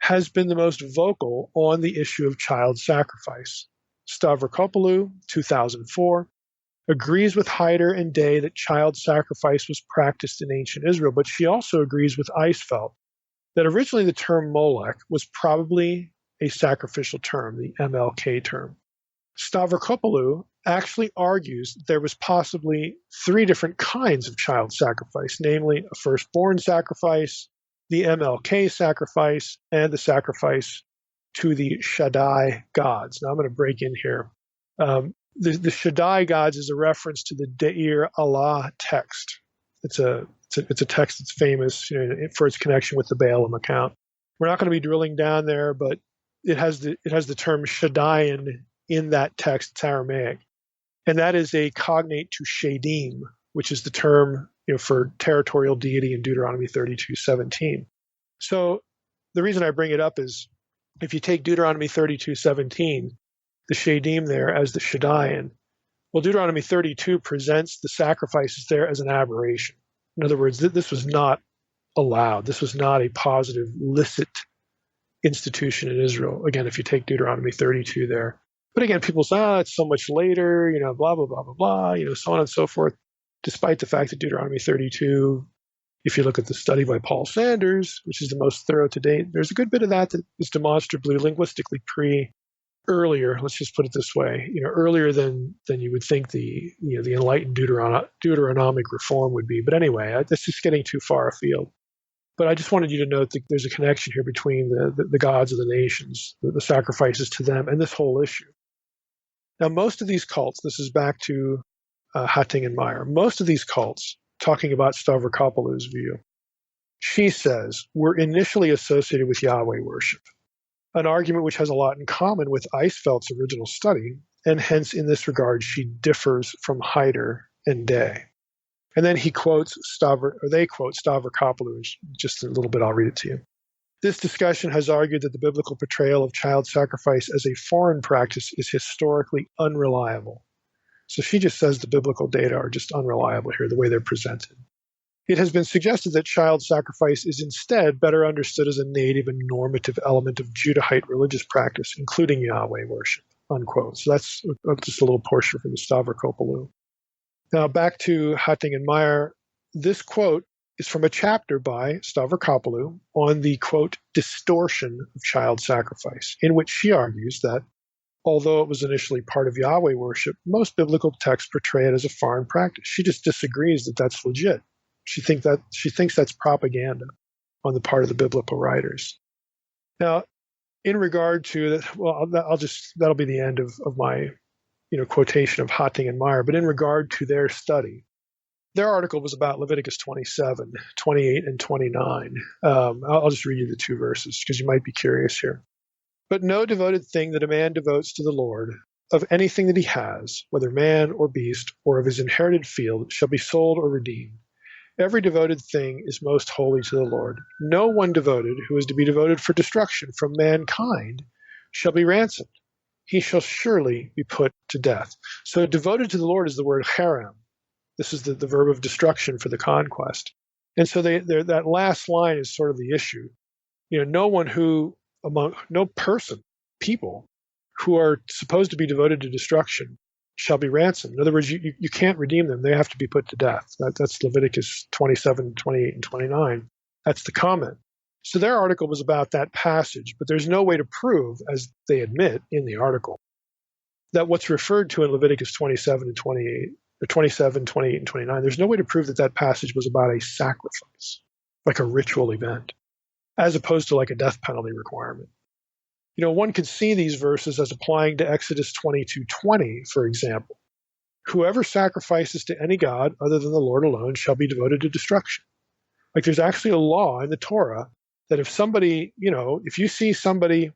has been the most vocal on the issue of child sacrifice. Stavrokopoulou, 2004, agrees with Heider and Day that child sacrifice was practiced in ancient Israel, but she also agrees with Eisfeldt that originally the term Molech was probably a sacrificial term, the MLK term. Stavrokopoulou actually argues that there was possibly three different kinds of child sacrifice, namely a firstborn sacrifice, the MLK sacrifice, and the sacrifice to the Shaddai gods. Now I'm going to break in here. The Shaddai gods is a reference to the Deir Allah text. It's a text that's famous, for its connection with the Balaam account. We're not going to be drilling down there, but it has the term Shaddai in that text. It's Aramaic, and that is a cognate to Shadim, which is the term for territorial deity in Deuteronomy 32:17. So the reason I bring it up is if you take Deuteronomy 32:17, the Shadim there as the Shaddai, well, Deuteronomy 32 presents the sacrifices there as an aberration. In other words, this was not allowed. This was not a positive, licit institution in Israel. Again, if you take Deuteronomy 32 there. But again, people say, it's so much later, blah, blah, blah, blah, blah, so on and so forth, despite the fact that Deuteronomy 32, if you look at the study by Paul Sanders, which is the most thorough to date, there's a good bit of that is demonstrably linguistically earlier, let's just put it this way, earlier than you would think the enlightened Deuteronomic reform would be. But anyway, that's just getting too far afield. But I just wanted you to note that there's a connection here between the gods of the nations, the sacrifices to them, and this whole issue. Now, most of these cults, this is back to Hatting and Meyer, most of these cults, talking about Stavropoulou's view, she says, were initially associated with Yahweh worship, an argument which has a lot in common with Eisfeldt's original study, and hence in this regard she differs from Heider and Day. And then they quote Stavrokopoulou, just a little bit, I'll read it to you. This discussion has argued that the biblical portrayal of child sacrifice as a foreign practice is historically unreliable. So she just says the biblical data are just unreliable here, the way they're presented. It has been suggested that child sacrifice is instead better understood as a native and normative element of Judahite religious practice, including Yahweh worship, unquote. So that's just a little portion from the Stavrokopoulou. Now back to Hatting and Meyer. This quote is from a chapter by Stavrokopoulou on the, quote, distortion of child sacrifice, in which she argues that although it was initially part of Yahweh worship, most biblical texts portray it as a foreign practice. She just disagrees that that's legit. She thinks that's propaganda on the part of the biblical writers. Now, in regard to that, well, that'll be the end of my quotation of Hatting and Meyer. But in regard to their study, their article was about Leviticus 27, 28, and 29. I'll just read you the two verses because you might be curious here. But no devoted thing that a man devotes to the Lord, of anything that he has, whether man or beast, or of his inherited field, shall be sold or redeemed. Every devoted thing is most holy to the Lord. No one devoted who is to be devoted for destruction from mankind shall be ransomed. He shall surely be put to death. So devoted to the Lord is the word cherem. This is the verb of destruction for the conquest. And so that last line is sort of the issue. People who are supposed to be devoted to destruction shall be ransomed. In other words, you can't redeem them. They have to be put to death. That's Leviticus 27, 28, and 29. That's the comment. So their article was about that passage, but there's no way to prove, as they admit in the article, that what's referred to in Leviticus 27 and 28, or 27, 28, and 29, there's no way to prove that passage was about a sacrifice, like a ritual event, as opposed to like a death penalty requirement. One could see these verses as applying to Exodus 22:20, for example. Whoever sacrifices to any god other than the Lord alone shall be devoted to destruction. Like there's actually a law in the Torah that if somebody, if you see somebody,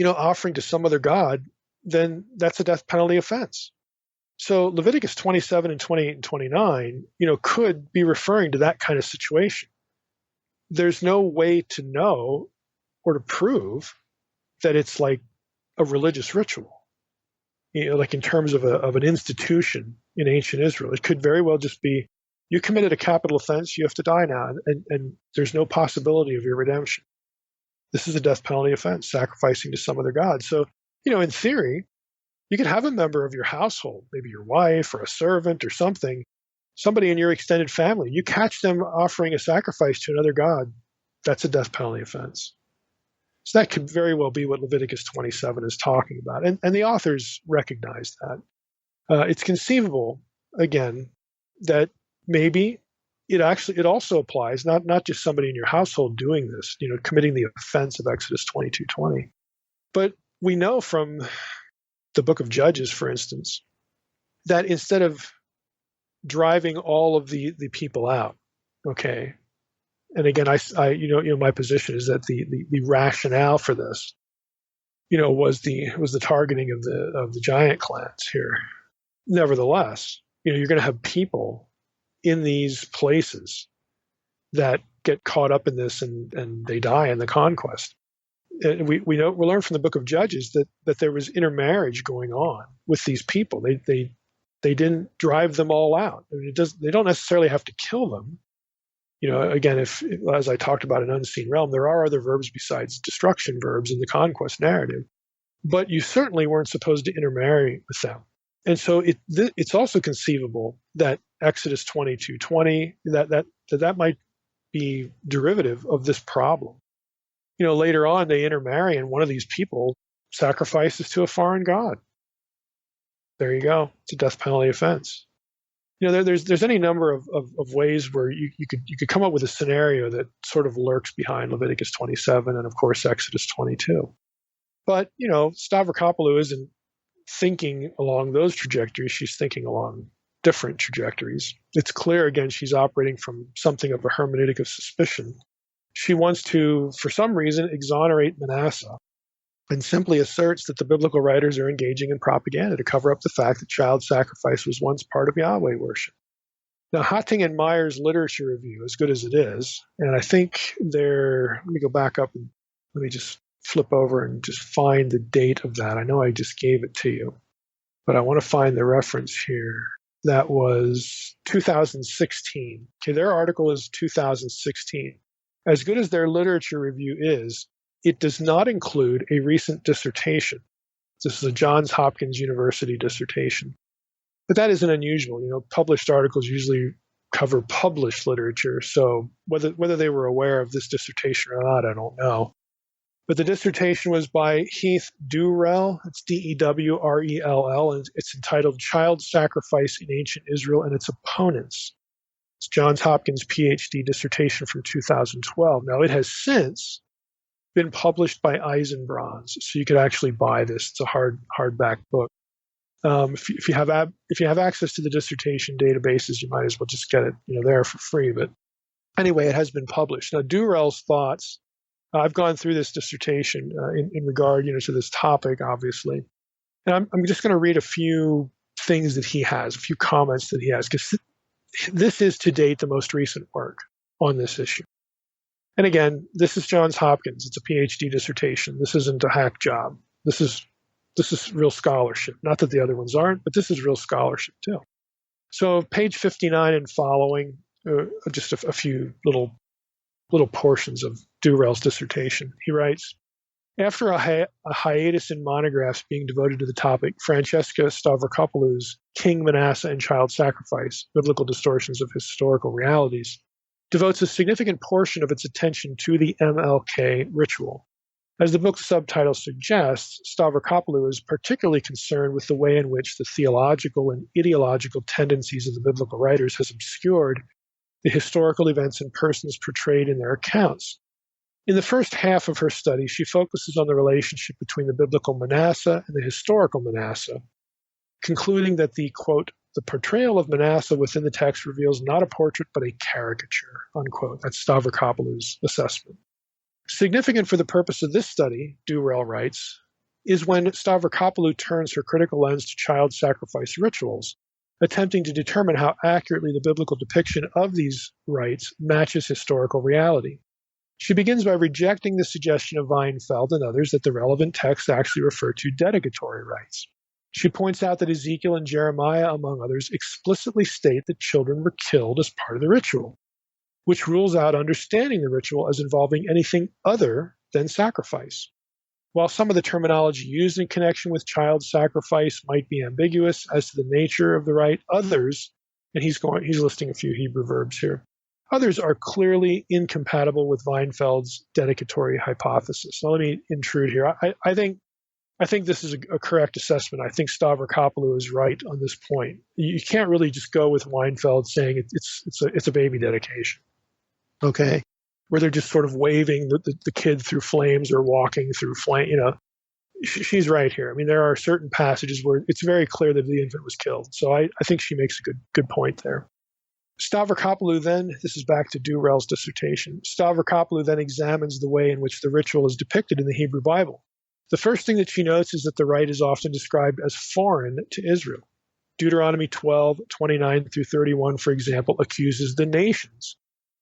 offering to some other god, then that's a death penalty offense. So Leviticus 27 and 28 and 29, could be referring to that kind of situation. There's no way to know or to prove that it's like a religious ritual, like in terms of an institution in ancient Israel. It could very well just be, you committed a capital offense, you have to die now, and there's no possibility of your redemption. This is a death penalty offense, sacrificing to some other god. So, in theory, you could have a member of your household, maybe your wife or a servant or somebody in your extended family, you catch them offering a sacrifice to another god, That's a death penalty offense. So that could very well be what Leviticus 27 is talking about. And the authors recognize that. It's conceivable, again, that maybe it also applies, not just somebody in your household doing this, committing the offense of Exodus 22:20. But we know from the book of Judges, for instance, that instead of driving all of the people out, okay, and again, my position is that the rationale for this, was the targeting of the giant clans here. Nevertheless, you're going to have people in these places that get caught up in this and they die in the conquest. And we learn from the book of Judges that there was intermarriage going on with these people. They didn't drive them all out. I mean, they don't necessarily have to kill them. Again, as I talked about in Unseen Realm, there are other verbs besides destruction verbs in the conquest narrative, but you certainly weren't supposed to intermarry with them. And so it's also conceivable that Exodus 22:20 that might be derivative of this problem. Later on they intermarry, and one of these people sacrifices to a foreign god. There you go. It's a death penalty offense. There's any number of ways where you could come up with a scenario that sort of lurks behind Leviticus 27 and of course Exodus 22. But Stavrokopoulou isn't thinking along those trajectories. She's thinking along different trajectories. It's clear, again, she's operating from something of a hermeneutic of suspicion. She wants to, for some reason, exonerate Manasseh and simply asserts that the biblical writers are engaging in propaganda to cover up the fact that child sacrifice was once part of Yahweh worship. Now, Hatting and Meyer's literature review, as good as it is, and I think let me go back up and let me just flip over and just find the date of that. I know I just gave it to you, but I want to find the reference here. That was 2016. Okay, their article is 2016. As good as their literature review is, it does not include a recent dissertation. This is a Johns Hopkins University dissertation. But that isn't unusual. Published articles usually cover published literature. So whether they were aware of this dissertation or not, I don't know. But the dissertation was by Heath Durrell. It's Dewrell, and it's entitled Child Sacrifice in Ancient Israel and Its Opponents. It's Johns Hopkins PhD dissertation from 2012. Now, it has since been published by Eisenbronze, so you could actually buy this. It's a hardback book. If you have access to the dissertation databases, you might as well just get it there for free. But anyway, it has been published. Now, Durrell's thoughts. I've gone through this dissertation in regard to this topic, obviously, and I'm just going to read a few things that he has, a few comments that he has, because this is to date the most recent work on this issue. And again, this is Johns Hopkins. It's a PhD dissertation. This isn't a hack job. This is real scholarship. Not that the other ones aren't, but this is real scholarship too. So page 59 and following, just a few little portions of Durrell's dissertation. He writes, after a hiatus in monographs being devoted to the topic, Francesca Stavropoulou's King Manasseh and Child Sacrifice, Biblical Distortions of Historical Realities, devotes a significant portion of its attention to the MLK ritual. As the book's subtitle suggests, Stavrokopoulou is particularly concerned with the way in which the theological and ideological tendencies of the biblical writers has obscured the historical events and persons portrayed in their accounts. In the first half of her study, she focuses on the relationship between the biblical Manasseh and the historical Manasseh, concluding that the, quote, the portrayal of Manasseh within the text reveals not a portrait but a caricature, unquote. That's Stavropoulou's assessment. Significant for the purpose of this study, Durrell writes, is when Stavrokopoulou turns her critical lens to child sacrifice rituals, attempting to determine how accurately the biblical depiction of these rites matches historical reality. She begins by rejecting the suggestion of Weinfeld and others that the relevant texts actually refer to dedicatory rites. She points out that Ezekiel and Jeremiah, among others, explicitly state that children were killed as part of the ritual, which rules out understanding the ritual as involving anything other than sacrifice. While some of the terminology used in connection with child sacrifice might be ambiguous as to the nature of the rite, others, and he's listing a few Hebrew verbs here, Others are clearly incompatible with Weinfeld's dedicatory hypothesis. Now, let me intrude here. I think this is a correct assessment. I think Stavrokopoulou is right on this point. You can't really just go with Weinfeld saying it's a baby dedication, okay, where they're just sort of waving the kid through flames or walking through flame. She's right here. I mean, there are certain passages where it's very clear that the infant was killed. So I think she makes a good point there. Stavrokopoulou then, this is back to Durrell's dissertation, Stavrokopoulou then examines the way in which the ritual is depicted in the Hebrew Bible. The first thing that she notes is that the rite is often described as foreign to Israel. Deuteronomy 12:29 through 31, for example, accuses the nations,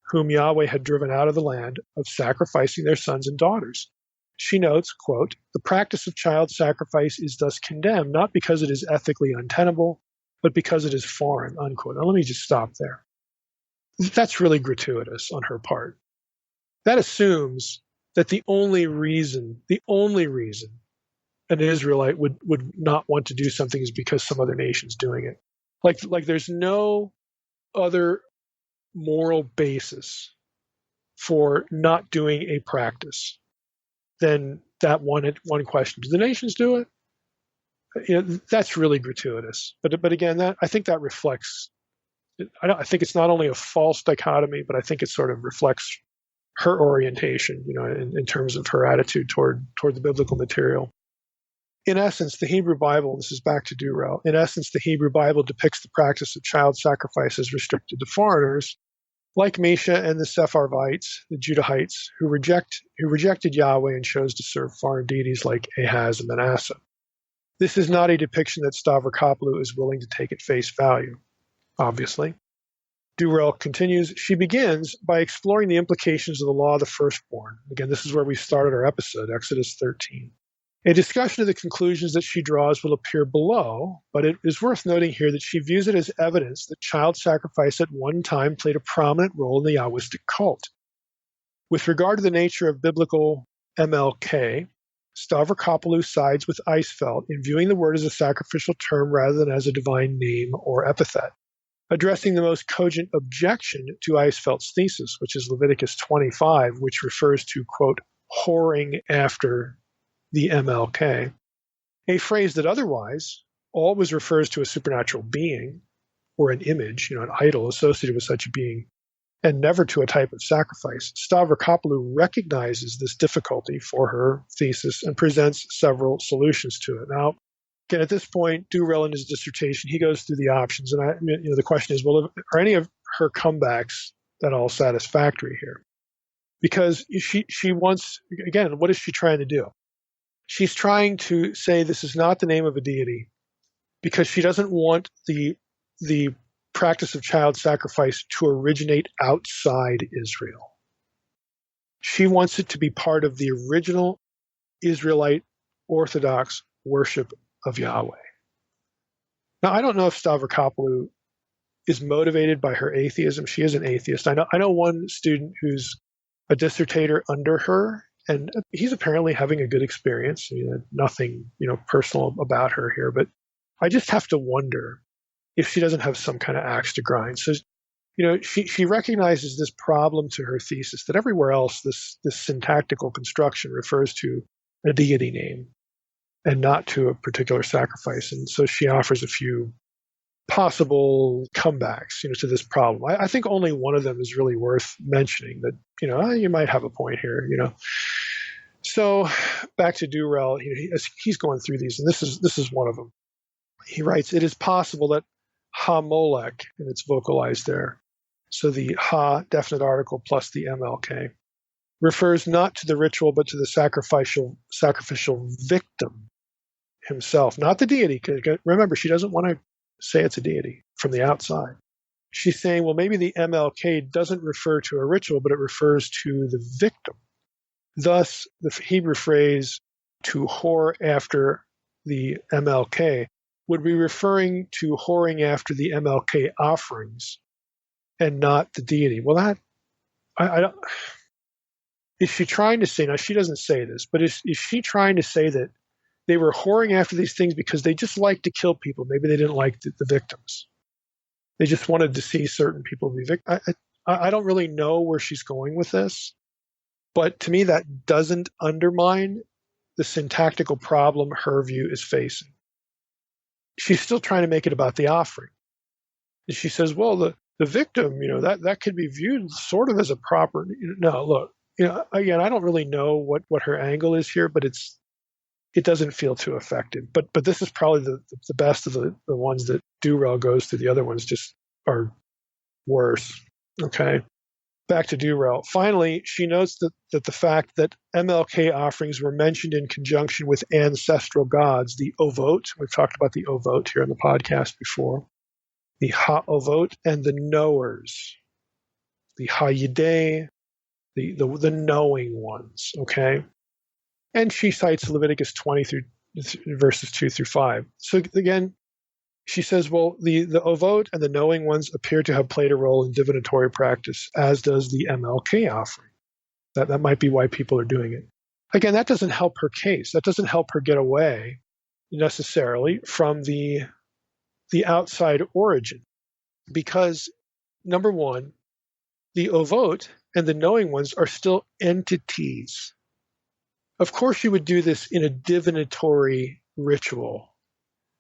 whom Yahweh had driven out of the land, of sacrificing their sons and daughters. She notes, quote, the practice of child sacrifice is thus condemned, not because it is ethically untenable, but because it is foreign, unquote. Now, let me just stop there. That's really gratuitous on her part. That assumes that the only reason an Israelite would not want to do something is because some other nation's doing it. Like there's no other moral basis for not doing a practice than that one question. Do the nations do it? That's really gratuitous. But again, I think that reflects. I think it's not only a false dichotomy, but I think it sort of reflects her orientation, in terms of her attitude toward the biblical material. In essence, the Hebrew Bible, this is back to Durrell, in essence, the Hebrew Bible depicts the practice of child sacrifice as restricted to foreigners, like Mesha and the Sepharvites, the Judahites, who rejected Yahweh and chose to serve foreign deities like Ahaz and Manasseh. This is not a depiction that Stavrokopoulou is willing to take at face value, obviously. Durrell continues, she begins by exploring the implications of the law of the firstborn. Again, this is where we started our episode, Exodus 13. A discussion of the conclusions that she draws will appear below, but it is worth noting here that she views it as evidence that child sacrifice at one time played a prominent role in the Yahwistic cult. With regard to the nature of biblical MLK, Stavrokopoulou sides with Eisfeld in viewing the word as a sacrificial term rather than as a divine name or epithet, addressing the most cogent objection to Eisfeld's thesis, which is Leviticus 25, which refers to, quote, whoring after the MLK, a phrase that otherwise always refers to a supernatural being or an image, an idol associated with such a being, and never to a type of sacrifice. Stavrokopoulou recognizes this difficulty for her thesis and presents several solutions to it. Now, again, at this point, Durrell in his dissertation, he goes through the options, and the question is, well, are any of her comebacks at all satisfactory here? Because she wants, again, what is she trying to do? She's trying to say this is not the name of a deity because she doesn't want the practice of child sacrifice to originate outside Israel. She wants it to be part of the original Israelite Orthodox worship of Yahweh. Now, I don't know if Stavrokopoulou is motivated by her atheism. She is an atheist. I know one student who's a dissertator under her, and he's apparently having a good experience. Nothing, personal about her here, but I just have to wonder if she doesn't have some kind of axe to grind. So, she recognizes this problem to her thesis that everywhere else this syntactical construction refers to a deity name and not to a particular sacrifice. And so she offers a few possible comebacks, to this problem. I think only one of them is really worth mentioning that, you might have a point here, So back to Durrell, he's going through these, and this is one of them. He writes, it is possible that Ha-Molech, and it's vocalized there, so the Ha, definite article, plus the MLK, refers not to the ritual, but to the sacrificial victim himself, not the deity. Remember, she doesn't want to say it's a deity from the outside. She's saying, well, maybe the MLK doesn't refer to a ritual, but it refers to the victim. Thus, the Hebrew phrase to whore after the MLK would be referring to whoring after the MLK offerings and not the deity. Well, I don't. Is she trying to say, now she doesn't say this, but is she trying to say that they were whoring after these things because they just liked to kill people? Maybe they didn't like the victims. They just wanted to see certain people be victims. I don't really know where she's going with this, but to me, that doesn't undermine the syntactical problem her view is facing. She's still trying to make it about the offering. And she says, well, the victim, that could be viewed sort of as a proper. No, look, again, I don't really know what her angle is here, but it doesn't feel too effective. But this is probably the best of the ones that Durrell goes through. The other ones just are worse. Okay. Back to Durrell. Finally, she notes that the fact that MLK offerings were mentioned in conjunction with ancestral gods, the Ovot, we've talked about the Ovot here in the podcast before, the Ha-Ovot and the knowers, the Ha-Yidei, the knowing ones, okay? And she cites Leviticus 20 through verses 2 through 5. So again, she says, well, the Ovot and the knowing ones appear to have played a role in divinatory practice, as does the MLK offering. That might be why people are doing it. Again, that doesn't help her case. That doesn't help her get away necessarily from the outside origin. Because, number one, the Ovot and the knowing ones are still entities. Of course, you would do this in a divinatory ritual,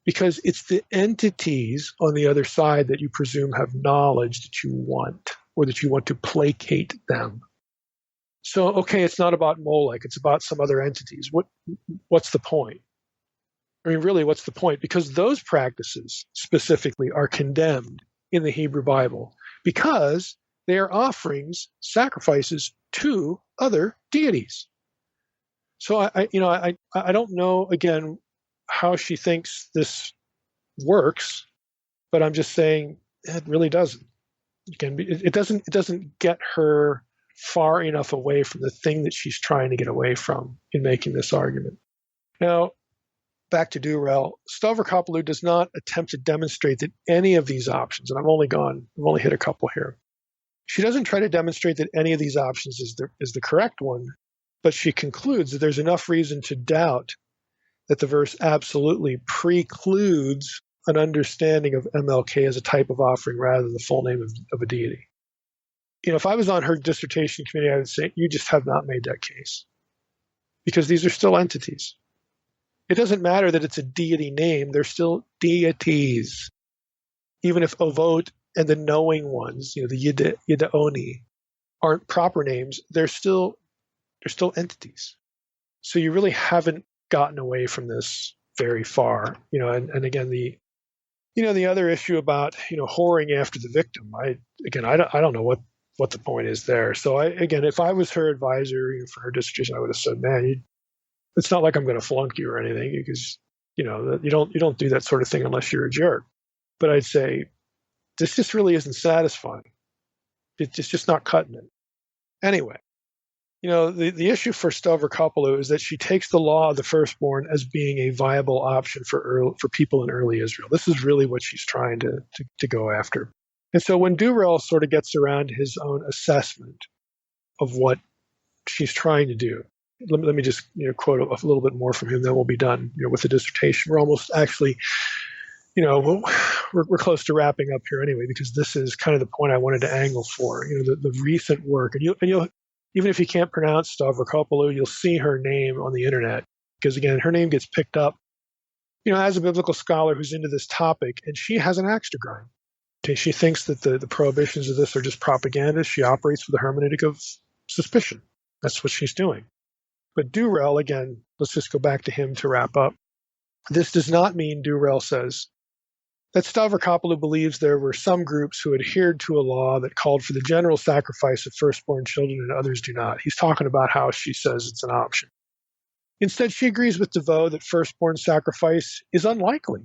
because it's the entities on the other side that you presume have knowledge that you want, or that you want to placate them. So, okay, it's not about Molech, it's about some other entities. What's the point? I mean, really, what's the point? Because those practices specifically are condemned in the Hebrew Bible, because they are offerings, sacrifices to other deities. So I don't know, again, how she thinks this works, but I'm just saying it really doesn't. Again, it doesn't get her far enough away from the thing that she's trying to get away from in making this argument. Now, back to Durrell, Stavrokopoulou does not attempt to demonstrate that any of these options, and I've only hit a couple here. She doesn't try to demonstrate that any of these options is the correct one, but she concludes that there's enough reason to doubt that the verse absolutely precludes an understanding of MLK as a type of offering rather than the full name of a deity. If I was on her dissertation committee, I would say, you just have not made that case, because these are still entities. It doesn't matter that it's a deity name, they're still deities. Even if Ovot and the knowing ones, the Yidaoni, aren't proper names, they're still entities. So you really haven't gotten away from this very far, and again, the other issue about, whoring after the victim, I don't know what the point is there. So if I was her advisor for her dissertation, I would have said, man, it's not like I'm going to flunk you or anything, because, you don't do that sort of thing unless you're a jerk. But I'd say, this just really isn't satisfying. It's just not cutting it. Anyway, the issue for Stavrokopoulou is that she takes the law of the firstborn as being a viable option for people in early Israel. This is really what she's trying to go after. And so when Durrell sort of gets around his own assessment of what she's trying to do, let me just quote a little bit more from him, then we'll be done with the dissertation. We're almost actually, we're close to wrapping up here anyway, because this is kind of the point I wanted to angle for, the recent work. And you'll even if you can't pronounce Stavrokopoulou, you'll see her name on the internet, because again, her name gets picked up, as a biblical scholar who's into this topic, and she has an axe to grind. Okay, she thinks that the prohibitions of this are just propaganda. She operates with a hermeneutic of suspicion. That's what she's doing. But Durrell, again, let's just go back to him to wrap up. This does not mean, Durrell says, that Stavrokopoulou believes there were some groups who adhered to a law that called for the general sacrifice of firstborn children and others do not. He's talking about how she says it's an option. Instead, she agrees with DeVoe that firstborn sacrifice is unlikely.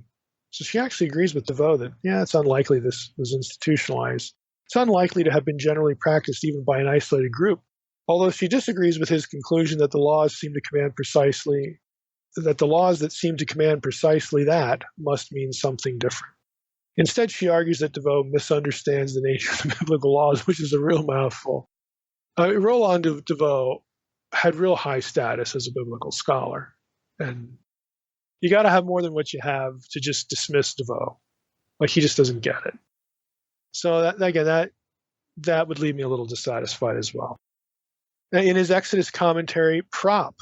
So she actually agrees with DeVoe that, it's unlikely this was institutionalized. It's unlikely to have been generally practiced even by an isolated group, although she disagrees with his conclusion that the laws that seem to command precisely that must mean something different. Instead, she argues that DeVoe misunderstands the nature of the biblical laws, which is a real mouthful. Roland DeVoe had real high status as a biblical scholar, and you got to have more than what you have to just dismiss DeVoe. Like, he just doesn't get it. So that that would leave me a little dissatisfied as well. In his Exodus commentary, Prop,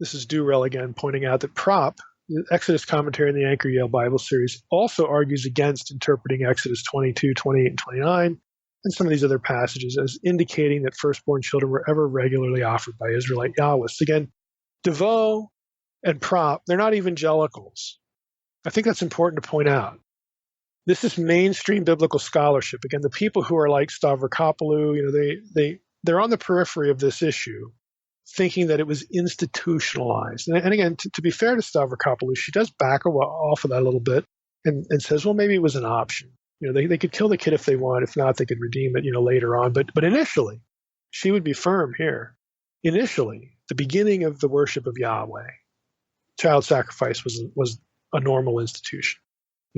this is Durrell again pointing out that Prop, the Exodus commentary in the Anchor Yale Bible series, also argues against interpreting Exodus 22, 28, and 29, and some of these other passages as indicating that firstborn children were ever regularly offered by Israelite Yahwists. Again, DeVoe and Prop, they're not evangelicals. I think that's important to point out. This is mainstream biblical scholarship. Again, the people who are like Stavrokopoulou, they're on the periphery of this issue, thinking that it was institutionalized. And again, to be fair to Stavrokopoulou, she does back off of that a little bit and says, well, maybe it was an option. They could kill the kid if they want. If not, they could redeem it, later on. But initially, she would be firm here. Initially, the beginning of the worship of Yahweh, child sacrifice was a normal institution.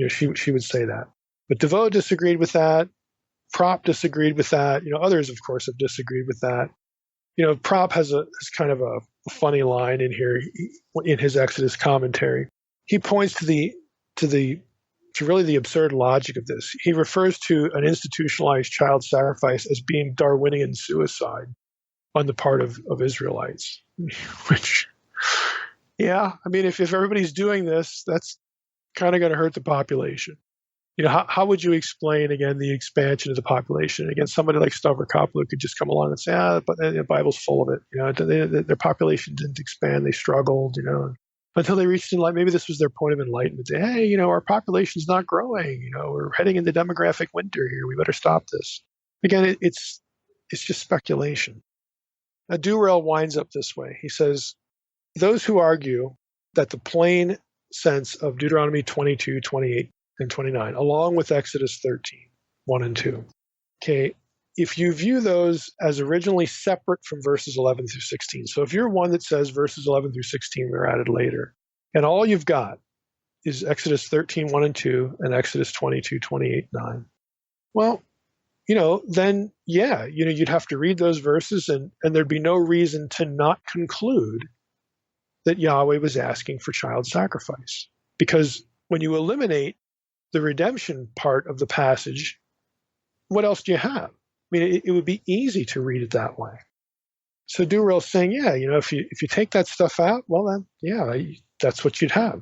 She would say that. But DeVoe disagreed with that. Prop disagreed with that. Others, of course, have disagreed with that. Prop has kind of a funny line in here in his Exodus commentary. He points to really the absurd logic of this. He refers to an institutionalized child sacrifice as being Darwinian suicide on the part of Israelites, which, yeah, I mean, if everybody's doing this, that's kind of going to hurt the population. How would you explain, again, the expansion of the population? Again, somebody like Stavrokopoulou could just come along and say, but the Bible's full of it. Their population didn't expand. They struggled, until they reached enlightenment. Maybe this was their point of enlightenment. Hey, our population's not growing. We're heading into demographic winter here. We better stop this. Again, it's just speculation. Now, Durrell winds up this way. He says, those who argue that the plain sense of Deuteronomy 22, 28, and 29, along with Exodus 13, 1 and 2. Okay, if you view those as originally separate from verses 11 through 16, so if you're one that says verses 11 through 16 were added later, and all you've got is Exodus 13, 1 and 2, and Exodus 22, 28, 9, well, then, yeah, you'd have to read those verses, and there'd be no reason to not conclude that Yahweh was asking for child sacrifice. Because when you eliminate the redemption part of the passage, what else do you have? I mean, it would be easy to read it that way. So Durrell's saying, yeah, if you take that stuff out, well then, yeah, that's what you'd have.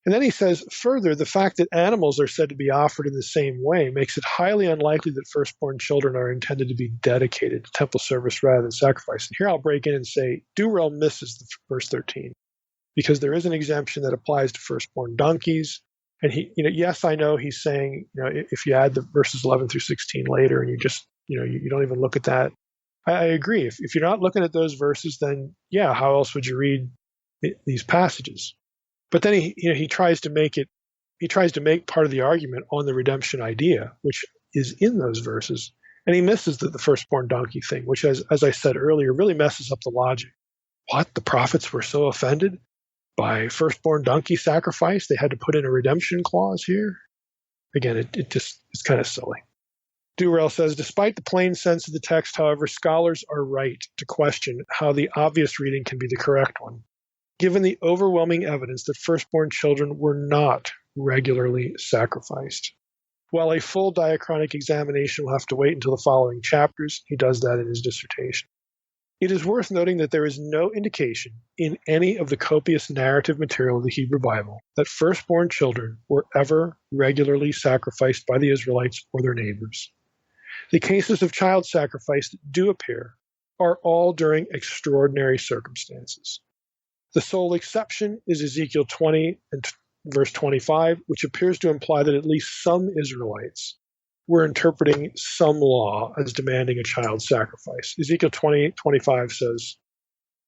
And then he says, further, the fact that animals are said to be offered in the same way makes it highly unlikely that firstborn children are intended to be dedicated to temple service rather than sacrifice. And here I'll break in and say, Durrell misses the verse 13, because there is an exemption that applies to firstborn donkeys. And he, yes, I know he's saying, if you add the verses 11 through 16 later and you just, you don't even look at that. I agree. If you're not looking at those verses, then yeah, how else would you read these passages? But then he tries to make part of the argument on the redemption idea, which is in those verses. And he misses the firstborn donkey thing, which, as I said earlier, really messes up the logic. What? The prophets were so offended by firstborn donkey sacrifice, they had to put in a redemption clause here? Again, it's kind of silly. Durrell says, despite the plain sense of the text, however, scholars are right to question how the obvious reading can be the correct one, given the overwhelming evidence that firstborn children were not regularly sacrificed. While a full diachronic examination will have to wait until the following chapters, he does that in his dissertation. It is worth noting that there is no indication in any of the copious narrative material of the Hebrew Bible that firstborn children were ever regularly sacrificed by the Israelites or their neighbors. The cases of child sacrifice that do appear are all during extraordinary circumstances. The sole exception is Ezekiel 20 and verse 25, which appears to imply that at least some Israelites were interpreting some law as demanding a child sacrifice. Ezekiel 20:25 says,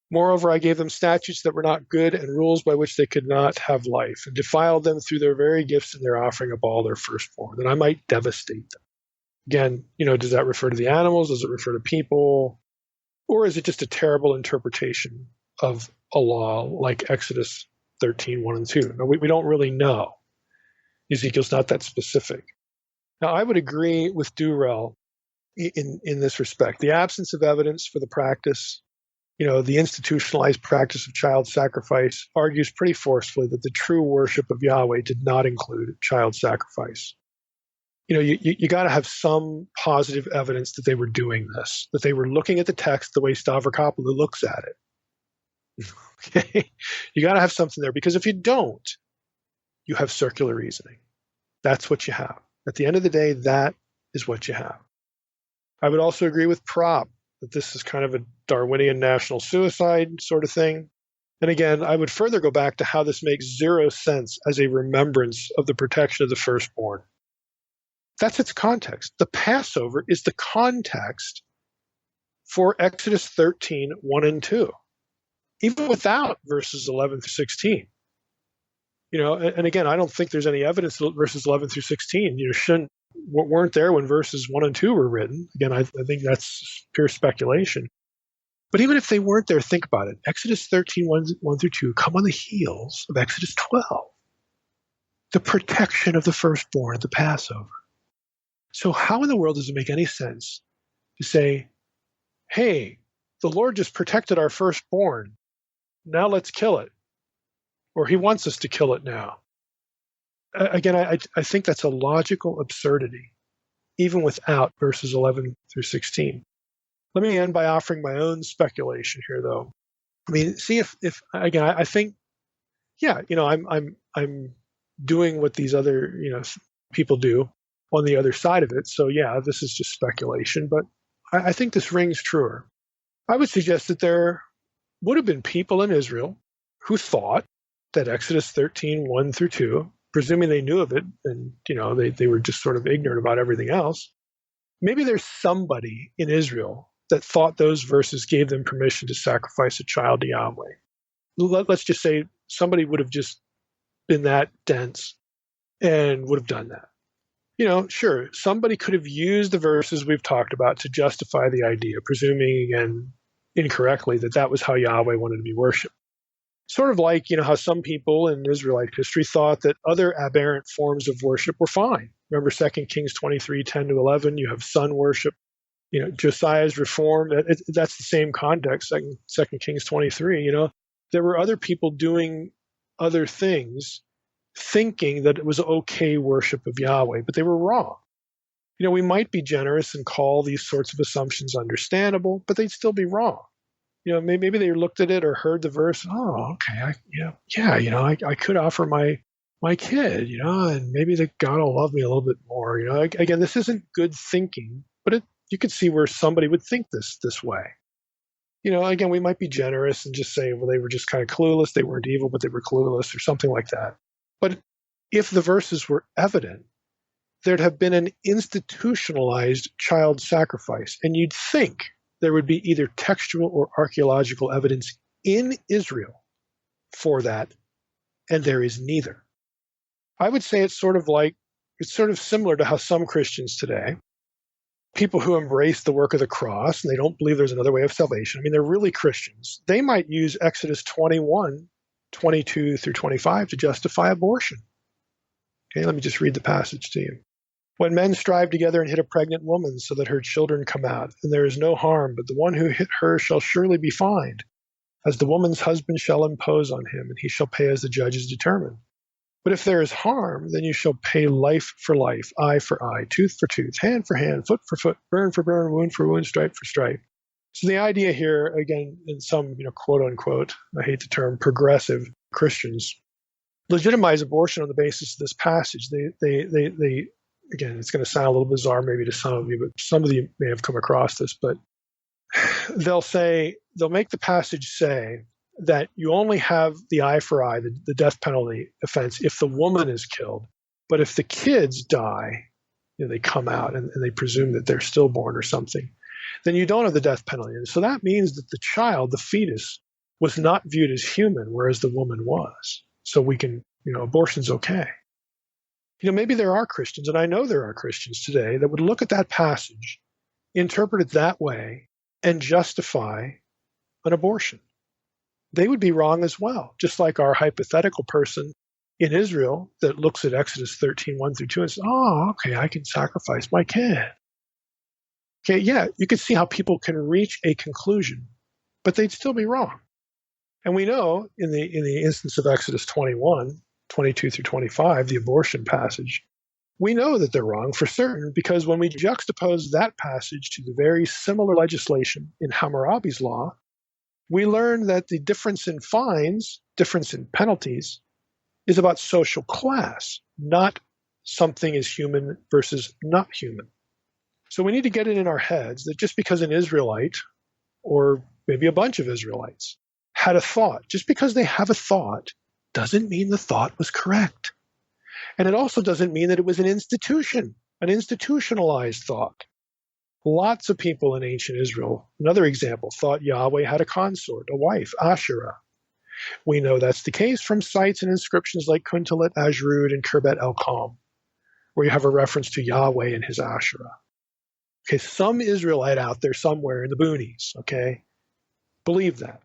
moreover, I gave them statutes that were not good and rules by which they could not have life, and defiled them through their very gifts and their offering of all their firstborn, that I might devastate them. Again, does that refer to the animals? Does it refer to people? Or is it just a terrible interpretation of a law like Exodus 13, 1 and 2? No, we don't really know. Ezekiel's not that specific. Now, I would agree with Durrell in this respect. The absence of evidence for the practice, the institutionalized practice of child sacrifice, argues pretty forcefully that the true worship of Yahweh did not include child sacrifice. You got to have some positive evidence that they were doing this, that they were looking at the text the way Stavrokopoulou looks at it. Okay? You got to have something there, because if you don't, you have circular reasoning. That's what you have. At the end of the day, that is what you have. I would also agree with Prop that this is kind of a Darwinian national suicide sort of thing. And again, I would further go back to how this makes zero sense as a remembrance of the protection of the firstborn. That's its context. The Passover is the context for Exodus 13, 1 and 2, even without verses 11 through 16. And again, I don't think there's any evidence that verses 11 through 16, weren't there when verses 1 and 2 were written. Again, I think that's pure speculation. But even if they weren't there, think about it. Exodus 13, 1 through 2 come on the heels of Exodus 12, the protection of the firstborn at the Passover. So how in the world does it make any sense to say, hey, the Lord just protected our firstborn, now let's kill it? Or he wants us to kill it now. Again, I think that's a logical absurdity, even without verses 11 through 16. Let me end by offering my own speculation here, though. I mean, see if again, I think, yeah, I'm doing what these other, people do on the other side of it. So yeah, this is just speculation, but I think this rings truer. I would suggest that there would have been people in Israel who thought that Exodus 13, 1 through 2, presuming they knew of it, and they were just sort of ignorant about everything else. Maybe there's somebody in Israel that thought those verses gave them permission to sacrifice a child to Yahweh. Let's just say somebody would have just been that dense and would have done that. Sure, somebody could have used the verses we've talked about to justify the idea, presuming, again, incorrectly, that was how Yahweh wanted to be worshipped. Sort of like, how some people in Israelite history thought that other aberrant forms of worship were fine. Remember 2 Kings 23, 10 to 11, you have sun worship. Josiah's reform, that's the same context, 2 Kings 23. There were other people doing other things, thinking that it was okay worship of Yahweh, but they were wrong. We might be generous and call these sorts of assumptions understandable, but they'd still be wrong. Maybe they looked at it or heard the verse. Oh, okay, I could offer my kid, and maybe that God will love me a little bit more. Again, this isn't good thinking, but you could see where somebody would think this way. Again, we might be generous and just say, well, they were just kind of clueless. They weren't evil, but they were clueless, or something like that. But if the verses were evident, there'd have been an institutionalized child sacrifice, and you'd think there would be either textual or archaeological evidence in Israel for that, and there is neither. I would say it's sort of similar to how some Christians today, people who embrace the work of the cross, and they don't believe there's another way of salvation, they're really Christians, they might use Exodus 21, 22 through 25 to justify abortion. Okay, let me just read the passage to you. When men strive together and hit a pregnant woman so that her children come out, and there is no harm, but the one who hit her shall surely be fined, as the woman's husband shall impose on him, and he shall pay as the judges determine. But if there is harm, then you shall pay life for life, eye for eye, tooth for tooth, hand for hand, foot for foot, burn for burn, wound for wound, stripe for stripe. So the idea here, again, in some, quote unquote, I hate the term, progressive Christians, legitimize abortion on the basis of this passage. They again, it's going to sound a little bizarre maybe to some of you, but some of you may have come across this, but they'll make the passage say that you only have the eye for eye, the death penalty offense, if the woman is killed. But if the kids die, they come out and they presume that they're stillborn or something, then you don't have the death penalty. And so that means that the child, the fetus, was not viewed as human, whereas the woman was. So we can, abortion's okay. Maybe there are Christians, and I know there are Christians today, that would look at that passage, interpret it that way, and justify an abortion. They would be wrong as well, just like our hypothetical person in Israel that looks at Exodus 13, 1 through 2 and says, oh, okay, I can sacrifice my kid. Okay, yeah, you can see how people can reach a conclusion, but they'd still be wrong. And we know in the instance of Exodus 21, 22 through 25, the abortion passage, We know that they're wrong for certain because when we juxtapose that passage to the very similar legislation in Hammurabi's law, we learn that the difference in fines, difference in penalties, is about social class, not something is human versus not human. So we need to get it in our heads that just because an Israelite, or maybe a bunch of Israelites, had a thought, just because they have a thought, doesn't mean the thought was correct. And it also doesn't mean that it was an institution, an institutionalized thought. Lots of people in ancient Israel, another example, thought Yahweh had a consort, a wife, Asherah. We know that's the case from sites and inscriptions like Kuntalet Ajrud and Kerbet El-Kam, where you have a reference to Yahweh and his Asherah. Okay, some Israelite out there somewhere in the boonies, okay, believe that.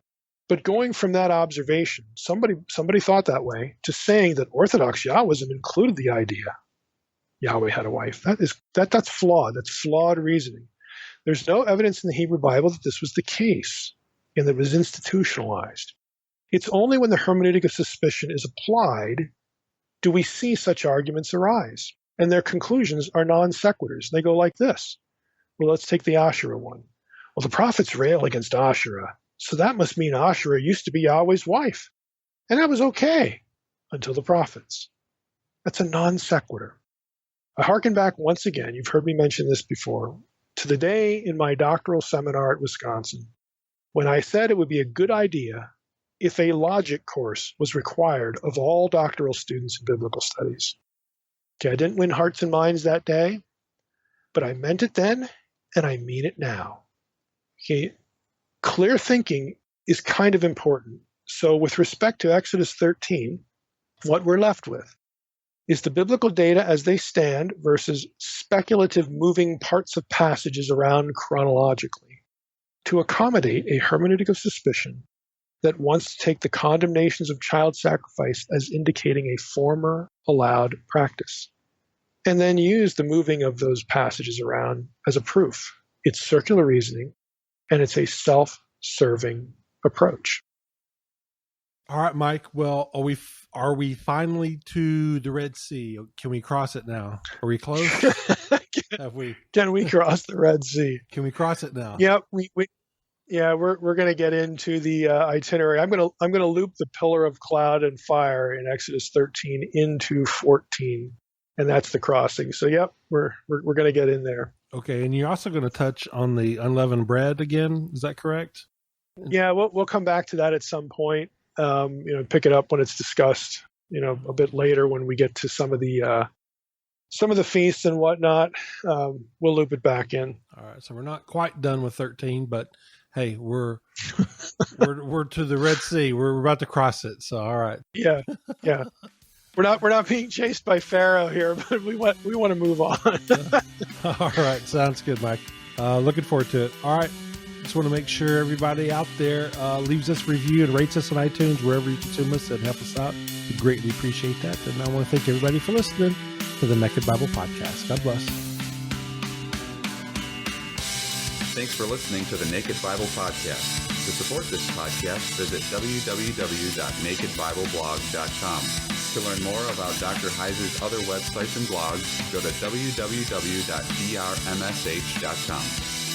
But going from that observation, somebody thought that way, to saying that Orthodox Yahwism included the idea Yahweh had a wife, that's flawed. That's flawed reasoning. There's no evidence in the Hebrew Bible that this was the case and that it was institutionalized. It's only when the hermeneutic of suspicion is applied do we see such arguments arise. And their conclusions are non sequiturs. They go like this. Well, let's take the Asherah one. Well, the prophets rail against Asherah, so that must mean Asherah used to be Yahweh's wife. And that was okay until the prophets. That's a non sequitur. I hearken back once again, you've heard me mention this before, to the day in my doctoral seminar at Wisconsin when I said it would be a good idea if a logic course was required of all doctoral students in biblical studies. Okay, I didn't win hearts and minds that day, but I meant it then, and I mean it now. Okay, clear thinking is kind of important. So with respect to Exodus 13, what we're left with is the biblical data as they stand versus speculative moving parts of passages around chronologically to accommodate a hermeneutic of suspicion that wants to take the condemnations of child sacrifice as indicating a former allowed practice, and then use the moving of those passages around as a proof. It's circular reasoning, and it's a self-serving approach. All right, Mike. Well, are we finally to the Red Sea? Can we cross it now? Are we close? Can we cross the Red Sea? Can we cross it now? Yeah, we're going to get into the itinerary. I'm going to loop the pillar of cloud and fire in Exodus 13 into 14, and that's the crossing. So, yep, we're going to get in there. Okay, and you're also going to touch on the unleavened bread again. Is that correct? Yeah, we'll come back to that at some point. Pick it up when it's discussed. A bit later when we get to some of the feasts and whatnot. We'll loop it back in. All right, so we're not quite done with 13, but hey, we're to the Red Sea. We're about to cross it. So all right. Yeah. We're not being chased by Pharaoh here, but we want to move on. All right, sounds good, Mike. Looking forward to it. All right. Just want to make sure everybody out there leaves us a review and rates us on iTunes wherever you consume us and help us out. We greatly appreciate that. And I want to thank everybody for listening to the Naked Bible Podcast. God bless. Thanks for listening to the Naked Bible Podcast. To support this podcast, visit www.nakedbibleblog.com. To learn more about Dr. Heiser's other websites and blogs, go to www.drmsh.com.